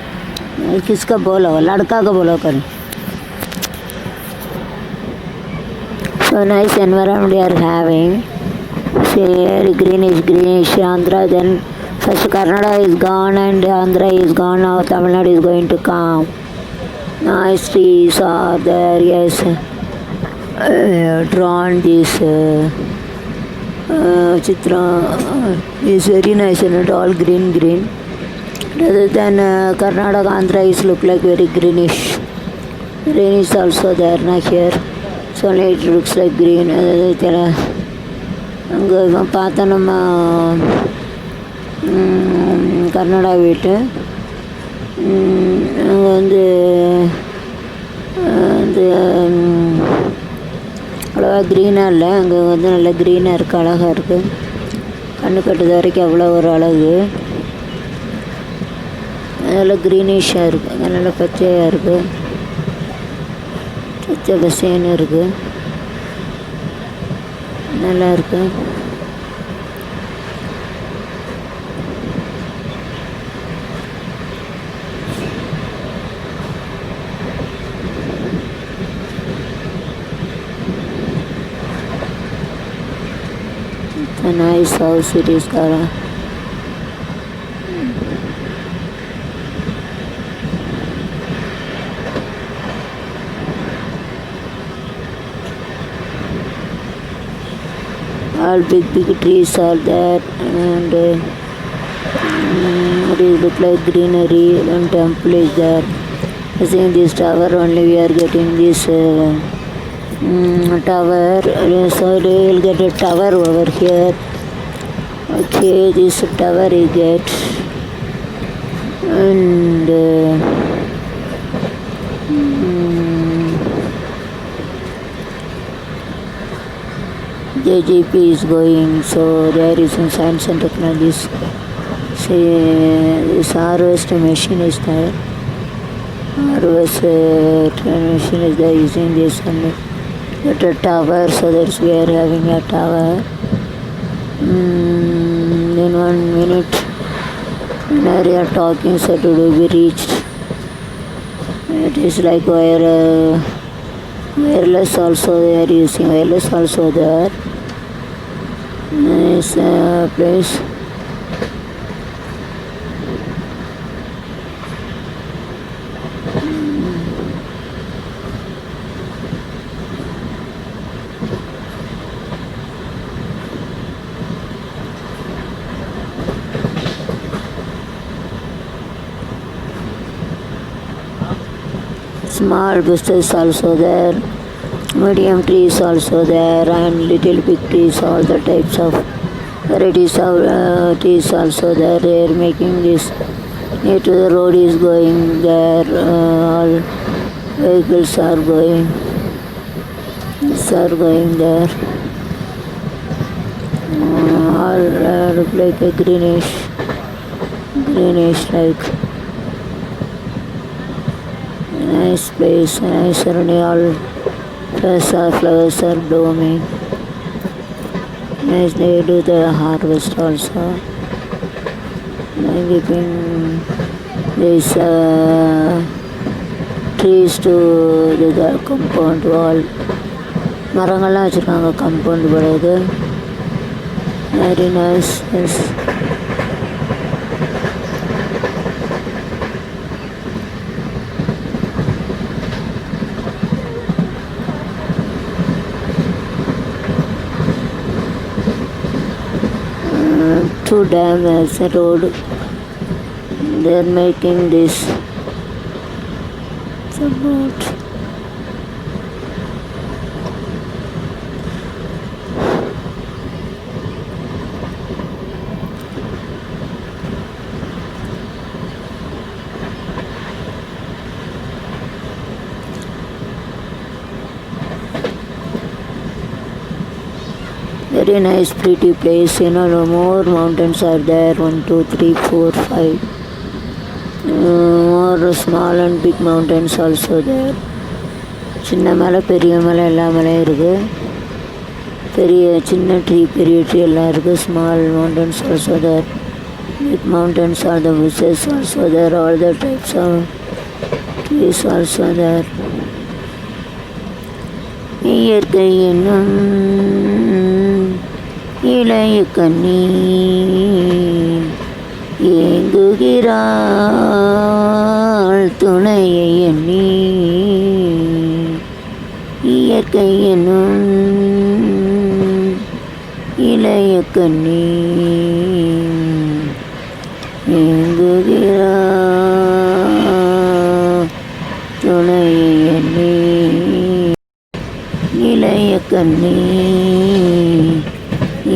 S1: किसका बोलो लड़का का बोलो कर. So nice environment we are having. See, greenish Andhra. Then first Karnataka is gone and Andhra is gone. Now Tamil Nadu is going to come. Nice trees are there. Yes, drawn this chitra is very nice and all green. Rather than Karnataka, Andhra is look like very greenish. Rain is also there, not here. So it looks like green. அங்கே பார்த்தா நம்ம கர்நாடகா வீட்டு அங்கே வந்து அவ்வளோவா க்ரீனாக இல்லை. அங்கே வந்து நல்லா க்ரீனாக இருக்குது, அழகாக இருக்குது. கண்ணு கட்டுறது வரைக்கும் அவ்வளோ ஒரு அழகு. நல்லா க்ரீனிஷாக இருக்குது, அங்கே நல்லா பச்சையாக இருக்குது, பச்சை பசேன்னு இருக்குது, நல்லா இருக்கு. It's a nice house it is, Kara. All big trees are there and it look like greenery. One temple is there. I think this tower only we are getting this tower. So we will get a tower over here. Okay, this tower is get and JGP is going, so there is some science and technologies. See, this harvest machine is there. Harvest machine is there using this only. But a tower, so that's we are having a tower. In 1 minute, when we are talking, so to do be reached. It is like wireless also they are using, wireless also there. Nice place. Small bushes also there, medium trees also there, and little big trees, all the types of varieties of trees also there. They are making this near to the road is going there. All vehicles are going there. All look like a greenish like. Nice place, nice surrounding, all flowers are blooming. Nice, they do the harvest also. They giving these trees to the compound wall. மரங்கள்லாம் வச்சுருக்காங்க compound போடுறது. Very nice. Yes, to dam as a road. They are making this support. Very nice, pretty place. No more mountains are there. 1, 2, 3, 4, 5. More small and big mountains also there. சின்ன மலை பெரிய மலை எல்லா மலையும் இருக்குது. சின்ன ட்ரீ பெரிய ட்ரீ எல்லாம் இருக்குது. Small mountains also there. Big mountains are the bushes also there. All the types of trees also there. இயற்கை என்னும் இளைய கண்ணி ஏங்குகிறாள் துணையை எண்ணி. இயற்கை என்னும் இளைய கண்ணி ஏங்குகிறாள் துணையை எண்ணி. இளைய கண்ணி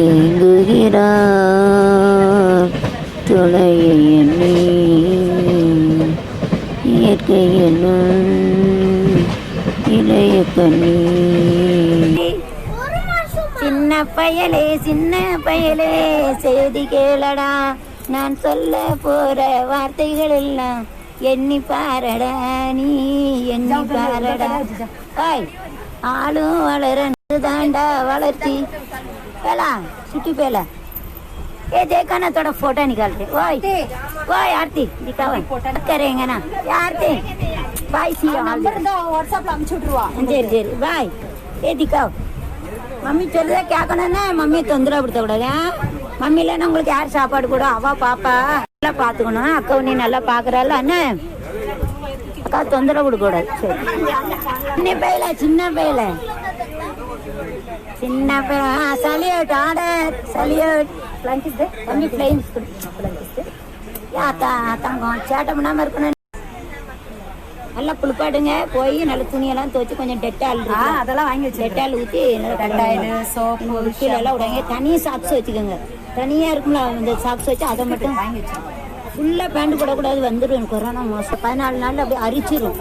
S1: ஏங்குகிறார் துணையை எண்ணி. இயற்கை என்னும் இளைய கண்ணி. சின்ன பயலே செய்தி கேளடா, நான் சொல்ல போற வார்த்தைகள் எல்லாம் எண்ணி பாரடா, நீ எண்ணி பாரடா. ஆளும் வளர தாண்டா வளர்ச்சி पेला सिटी पेला ये देखा ना थोड़ा फोटो निकाल रहे. ओए आरती दिखाओ करेंगे ना आरती. बाय सी व्हाट्सएप ला छुटवा जी बाय. ये दिखाओ मम्मी चल रहा क्या करना ना. मम्मी தொந்தர படுத்த கூடாது. மம்மி இல்லைன்னா உங்களுக்கு யார் சாப்பாடு கூட அவ பாப்பா நல்லா பார்த்துக்கணும். அக்காவை நீ நல்லா பார்க்குறாள் அண்ணா. அக்கா தொந்தர கொடுக்கூடாது. சரி சின்ன பையில சல்யூட் ஆர்டர் சல்யூட் தம்பி பிளைன்ஸ் தங்கம் சேட்டை பண்ணாமல் இருக்கணும். நல்லா குளிப்பாடுங்க. போய் நல்ல துணியெல்லாம் துவச்சி கொஞ்சம் டெட்டால் அதெல்லாம் வாங்கி வச்சு டெட்டால் ஊற்றி சோப்பு கீழெல்லாம் விடாங்க. தனி சாக்ஸ் வச்சுக்கோங்க. தனியாக இருக்கும்ல இந்த சாக்ஸ் வச்சு அதை மட்டும் வாங்கி வச்சு. ஃபுல்லாக பேண்ட் போடக்கூடாது, வந்துடும் கொரோனா மோசம். 14 நாள் அப்படியே அரிச்சிடும்.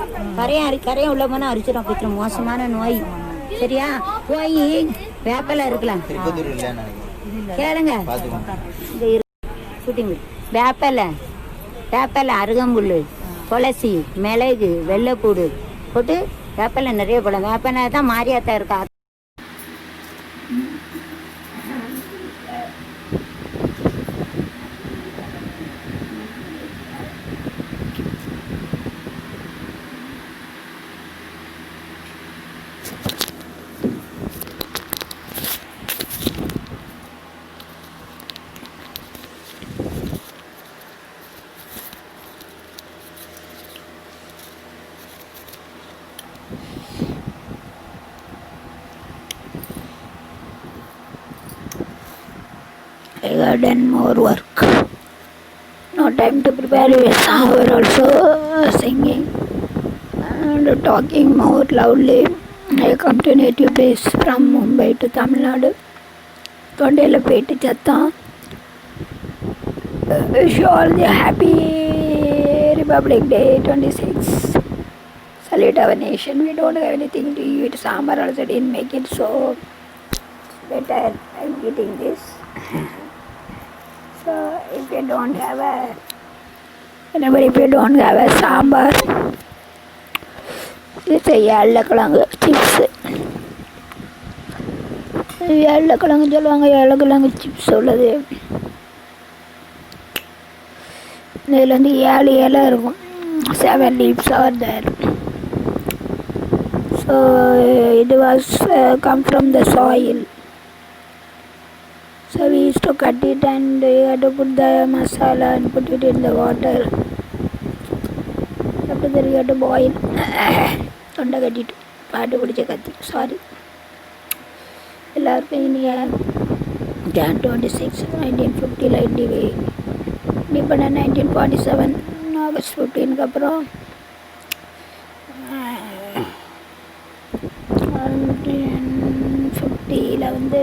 S1: கரையம் உள்ள போனால் அரிச்சிடும். அப்படி மோசமான நோய். சரியா? போய் வேப்பலை இருக்கலாம் கேளுங்க. ஷூட்டிங் வேப்பலை அருகம்புல் துளசி மிளகு வெள்ளைப்பூடு போட்டு வேப்பலை நிறைய போடும். வேப்பனை தான் மாரியாத்தான் இருக்கா. I got done more work. No time to prepare. We are also singing and
S5: talking more loudly. I come to native place from Mumbai to Tamil Nadu. தொண்டையில் போயிட்டு சத்தம். Wish you all the happy Republic Day 26. Salute our nation. We don't have anything to eat. Sambar also didn't make it, so better I'm eating this. So if you don't have a sambar, it's a ஏழுக்கிழங்கு chips. ஏழுக்கிழங்கு சொல்லுவாங்க, ஏழுக்கிழங்கு chips உள்ளது. இதில் வந்து 7 இலை இருக்கும். 7 leaves are there. So it was come from the soil. So we used to cut it and we had to put the masala and put it in the water. After that we had to boil. தொண்டை கட்டிட்டு பாட்டு பிடிச்ச கத்தி sorry. எல்லாருக்கும் இனிய Jan 26 1950 independent 1947 August 15க்கு அப்புறம் 1950 வந்து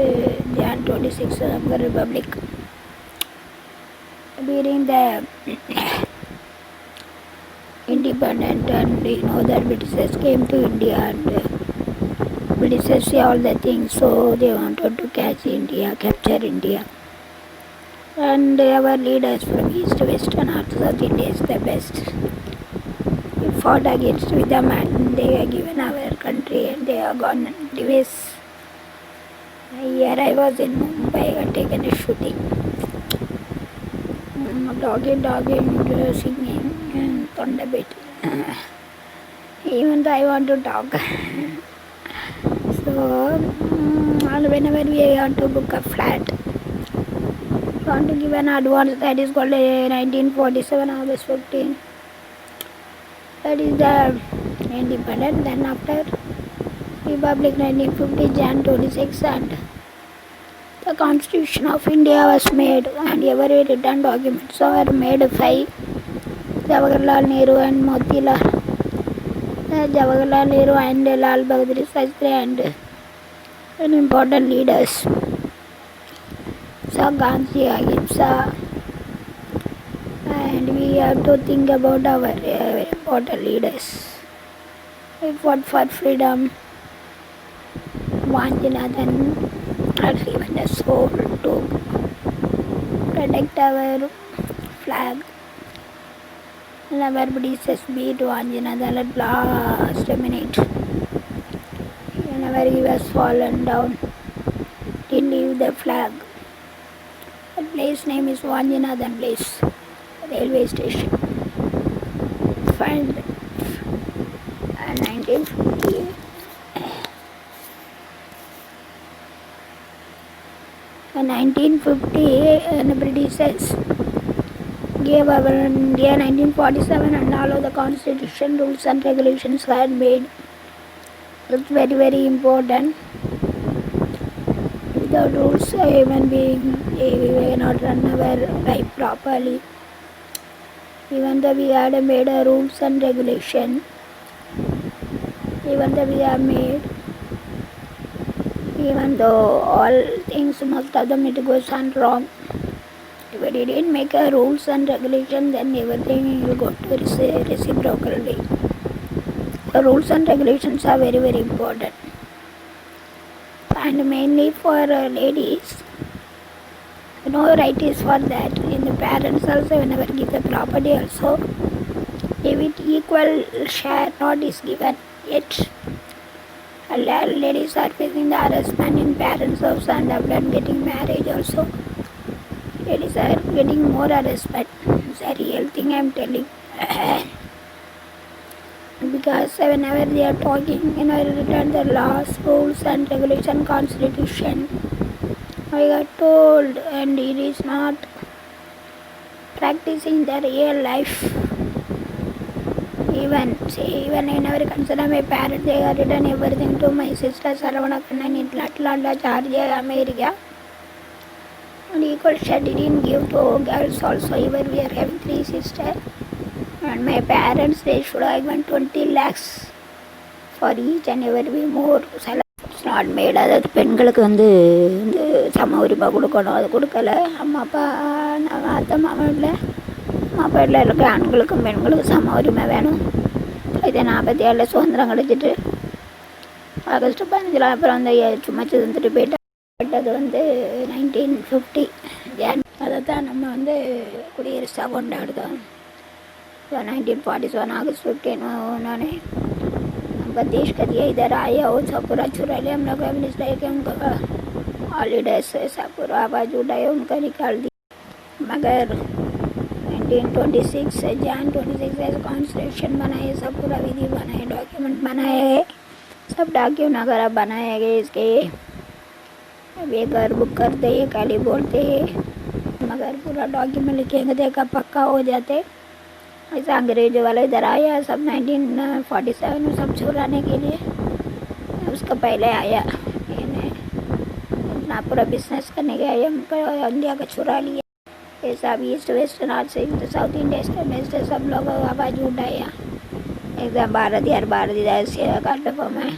S5: Jan 26 நம்ம republic. During the independent, and you know that Britishers came to India and Britishers see all the things, so they wanted to catch India, capture India. And our leaders from East, West and North, South India is the best. We fought against with them and they have given our country and they have gone anyways. Here I was in Mumbai, I had taken a shooting. Talking, singing and thunder bit. Even though I want to talk. So whenever we want to book a flat, we want to give an advance, that is called 1947 August 15. That is the independent. Then after Republic 1950 Jan 26 and the Constitution of India was made and every written documents are made 5. Jawaharlal Nehru and Motilal, Jawaharlal Nehru and Lal Bahadur Shastri and important leaders. So Gandhi, Ahimsa, and we have to think about our important leaders. We fought for freedom. Vanjanathan has given the soul to protect our flag. Never Britishers beat Vanjanathan at last minute. Whenever he was fallen down, he leave the flag. That place name is Vanjanathan Place, railway station. Find 1950. In 1950, the Britishers gave our India 1947 and all of the constitution rules and regulations were made. It's very, very important. Without rules, human being we cannot run our life properly. Even though we had made a rules and regulation, even though we have made, even though all things, most of them it goes on wrong. If we didn't make a rules and regulation, then everything will go to reciprocal way. The rules and regulations are very, very important. And mainly for ladies, no right is for that. In the parents also, whenever give the property also, if it equal share not is given yet. Ladies are facing the harassment in parents' house and after getting marriage also. Ladies are getting more harassment. It's a real thing I am telling. Because whenever they are talking, written the laws, rules and regulation, constitution, I got told, and it is not practicing the real life. Even whenever consider my parents, they have written everything to my sister Saravana Kannan in Atlanta, Georgia, America. And equal share didn't give to girls also. Even we are having 3 sisters. And my parents, they should have given 20 lakhs for each and every more not mat. அதாவது பெண்களுக்கு வந்து சம உரிமை கொடுக்கணும், அது கொடுக்கல. அம்மா அப்பா அத்தை மாமா வீட்டில் அம்மா அப்பா வீட்டில் இருக்க ஆண்களுக்கும் பெண்களுக்கும் சம உரிமை வேணும். 1947 சுதந்திரம் கிடச்சிட்டு ஆகஸ்ட் 15 அப்புறம் வந்து சும்மா சுதந்திட்டு போயிட்டது வந்து 1950 அதை தான் நம்ம வந்து குடியரசாக கொண்டாடுதோம். 1947 अगस्त 15 उन्होंने हमका देश का दिया, इधर आया वो सब पूरा चुरा लिया हम लोग मिनिस्टर के, उनका हॉलीडे से सब पूरा आवाज़ उठाया, उनका निकाल दिया. मगर 1926 जान 26 से कॉन्स्टिट्यूशन बनाए, सब पूरा विधि बनाए, डॉक्यूमेंट बनाए गए, सब डॉक्यूमेंट वगैरह बनाए गए. इसके अब ये घर बुक करते हैं खाली बोलते हैं, मगर पूरा डॉक्यूमेंट लिखेंगे देखा पक्का हो जाते. ऐसा अंग्रेज वाला इधर आया सब 1947 में सब चुराने के लिए. उसका पहले आया इतना पूरा बिजनेस करने के आया, हमको इंडिया का चुरा लिया. ये सब east west north south India west सब लोग आवाज़ उठाया. एकदम भारत यार भारत का डेवलपमेंट,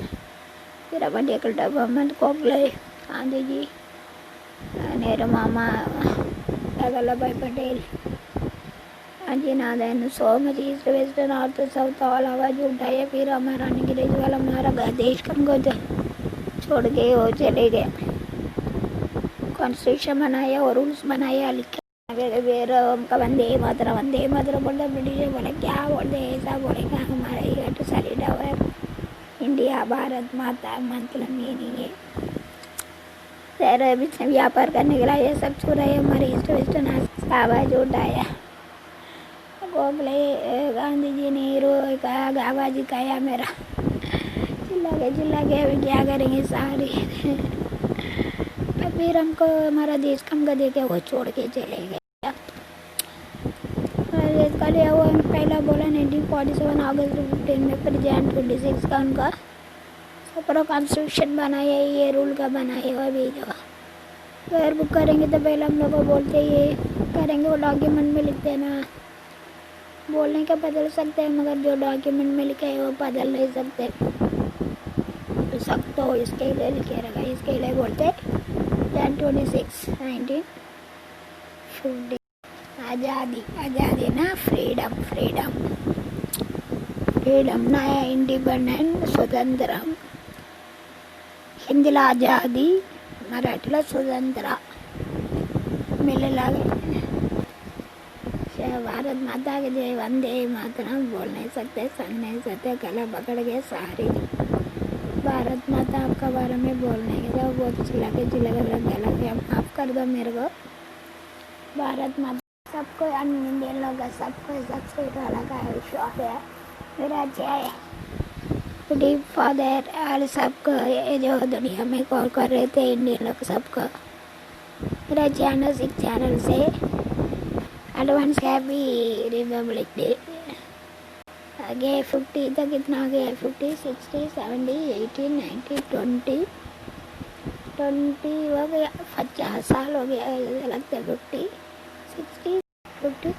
S5: फिर पॉलिटिकल डेवलपमेंट गोखले, गांधी जी, नेहरू मामा, वल्लभ भाई पटेल, अजीनादैन, so much east west north south all आवाज़ उठाया. फिर हमारा अंग्रेज वाला हमारा देश हमको छोड़ के वो चले गए. कॉन्स्टिट्यूशन बनाया और रूल्स बनाया, लिखा. फिर हमका वंदे मातरम बोलते, ब्रिटिश बोले क्या बोलते ऐसा बोलेगा, हमारा ये तो सॉलिड है इंडिया भारत माता, मतलब ये नहीं है. फिर बीच में व्यापार करने के लिए सब छुड़ाए, हमारे ईस्ट वेस्ट नॉर्थ आवाज़ उठाया. गोखले, गांधी जी, नेहरू का आवाज़ खाया मेरा. चिल्ला के अभी क्या करेंगे सारे. फिर हमको हमारा देश कम का देखे वो छोड़ के चले गए. देश का लिया हुआ पहला बोला 1947 अगस्त 15 में, फिर जान 26 का उनका पूरा कॉन्स्टिट्यूशन बनाया, ये रूल का बनाया हुआ भी जो. घर बुक करेंगे तो पहले हम लोग को बोलते ये करेंगे, वो डॉक्यूमेंट में लिख देना. बोलने का बदल सकते हैं, मगर जो डॉक्यूमेंट में लिखा है वो बदल नहीं सकते. तो इसके लिए लिखे रखा, इसके लिए बोलते Jan 26 1950 आज़ादी ना, फ्रीडम ना, इंडिपेंडेंट स्वतंत्रम. हिंदीला आज़ादी, मराठीला स्वतंत्र मिलेला. भारत माता के जय, वंदे मातरम बोल नहीं सकते, संग नहीं सकते, गला पकड़ के सारे भारत माता आपका बारे में बोलने के तो बहुत चिल्ला के गला के माफ़ कर दो मेरे को. भारत माता सबको इंडियन लोग सबको सबसे वाला का शौक है मेरा जय फादर और सबको ये जो दुनिया में कॉल कर रहे थे इंडियन लोग सबको मेरा चैनल से एडवांस हैप्पी रिपब्लिक डे. आगे 50 तक कितना आ गया, 50 60 70 80 90 20 हो गया, 50 साल हो गया लगता है. 50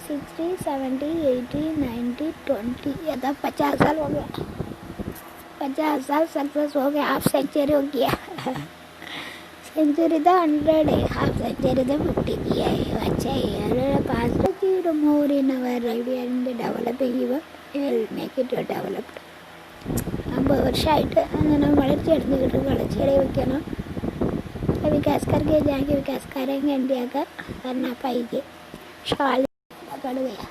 S5: 60 70 80 90 20 या तो 50 साल हो गया. 50 साल सक्सेस हो गया. हाफ सेंचुरी हो गया. सेंचुरी तो 100 है, हाफ सेंचुरी तो 50 किया है. अच्छा है पास मोर इन अवर idea in the developing your will make it developed. 50 ವರ್ಷ ಆಯಿತು ನಾವು വളർച്ച എടുത്തിട്ട് വളർച്ചയുടെ വെക്കണം. विकास करके जाएंगे, विकास करेंगे इंडिया का, करना पाएंगे. शाल पकड़ गया,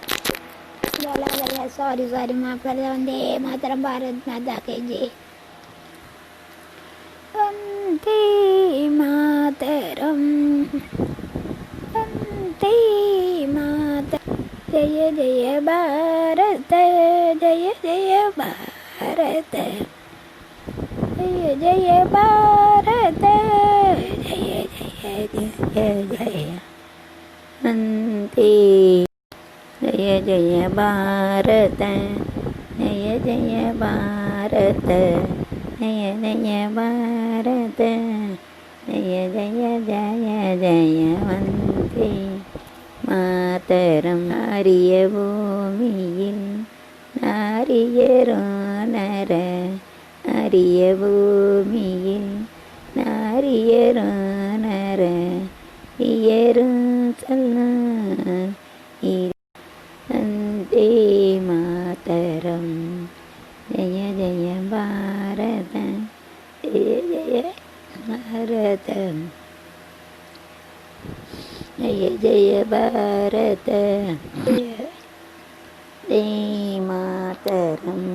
S5: बोला गया सॉरी माफ़ कर दो. वंदे मातरम, भारत माता के जय. वंदे मातरम, वंदे मातरम, जय जय भारत, जय जय भारत, जय जय भारत, जय जय जय वंदे. जय जय भारत, जय जय भारत, जय जय भारत, जय जय जय जय वंदे മാതരം. നാരിയ ഭൂമിയിൽ നാരിയരോ നര
S1: ஆரிய பூமியில் நாரியரானர இயரும் சொல்ல வந்தே மாதரம் ஜய ஜய பாரத ஜய ஜய பாரதம் ஜய ஜய பாரத ஜய மாதரம்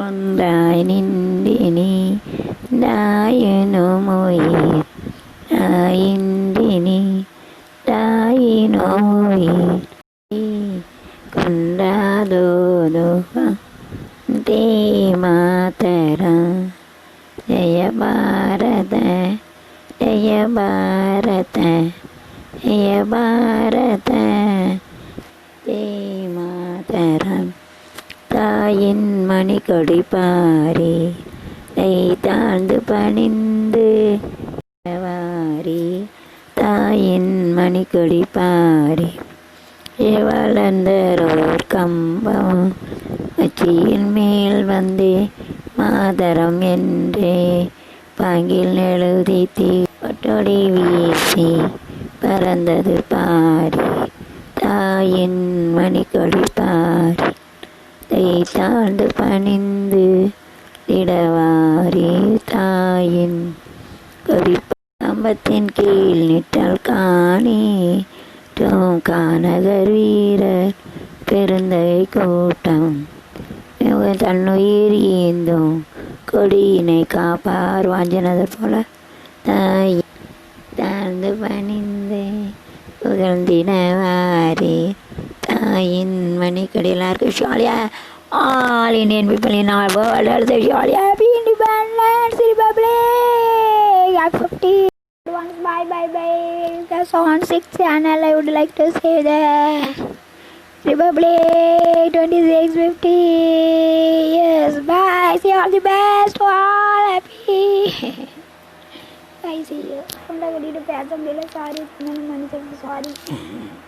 S1: ஒன்றாய் நின்றினி நாயனுமொயிர் நாயின்றினி தாயினோயிர் கொண்டாதோதோ தே மாதரம் ஜய பாரத ஜய பாரத ஜய பாரத தே மாதரம் தாயின் மணிக்கொடி பாரி தாழ்ந்து பணிந்து வாரி தாயின் மணிக்கொடி பாரி வளர்ந்தரோர் கம்பம் உச்சியின் மேல் வந்து மாதரம் என்றே பாங்கில் எழுதி ஒட்டொடி வீசி பறந்தது பாரி தாயின் மணிக்கொடி பாரி தாழ்ந்து பணிந்து இடவாரி தாயின் கொடி கம்பத்தின் கீழ் நிட்டால் காணி கானகர் வீரர் பெருந்தகை கூட்டம் தன்னுயிர் ஏந்தும் கொடியினை காப்பார் வாஞ்சினதர் போல தாய் தாழ்ந்து பணிந்து புகழ்ந்தினவாரி தாயின் மணிக்கொடி எல்லாருக்கும் ஜாலியாக all Indian people in our world are the jolly happy independence republic. I'm 50. Once bye. That's on 6th channel. I would like to say that Republic 2650. Yes, bye. See all the best. All happy. I see you. I'm not ready to pass up. Sorry.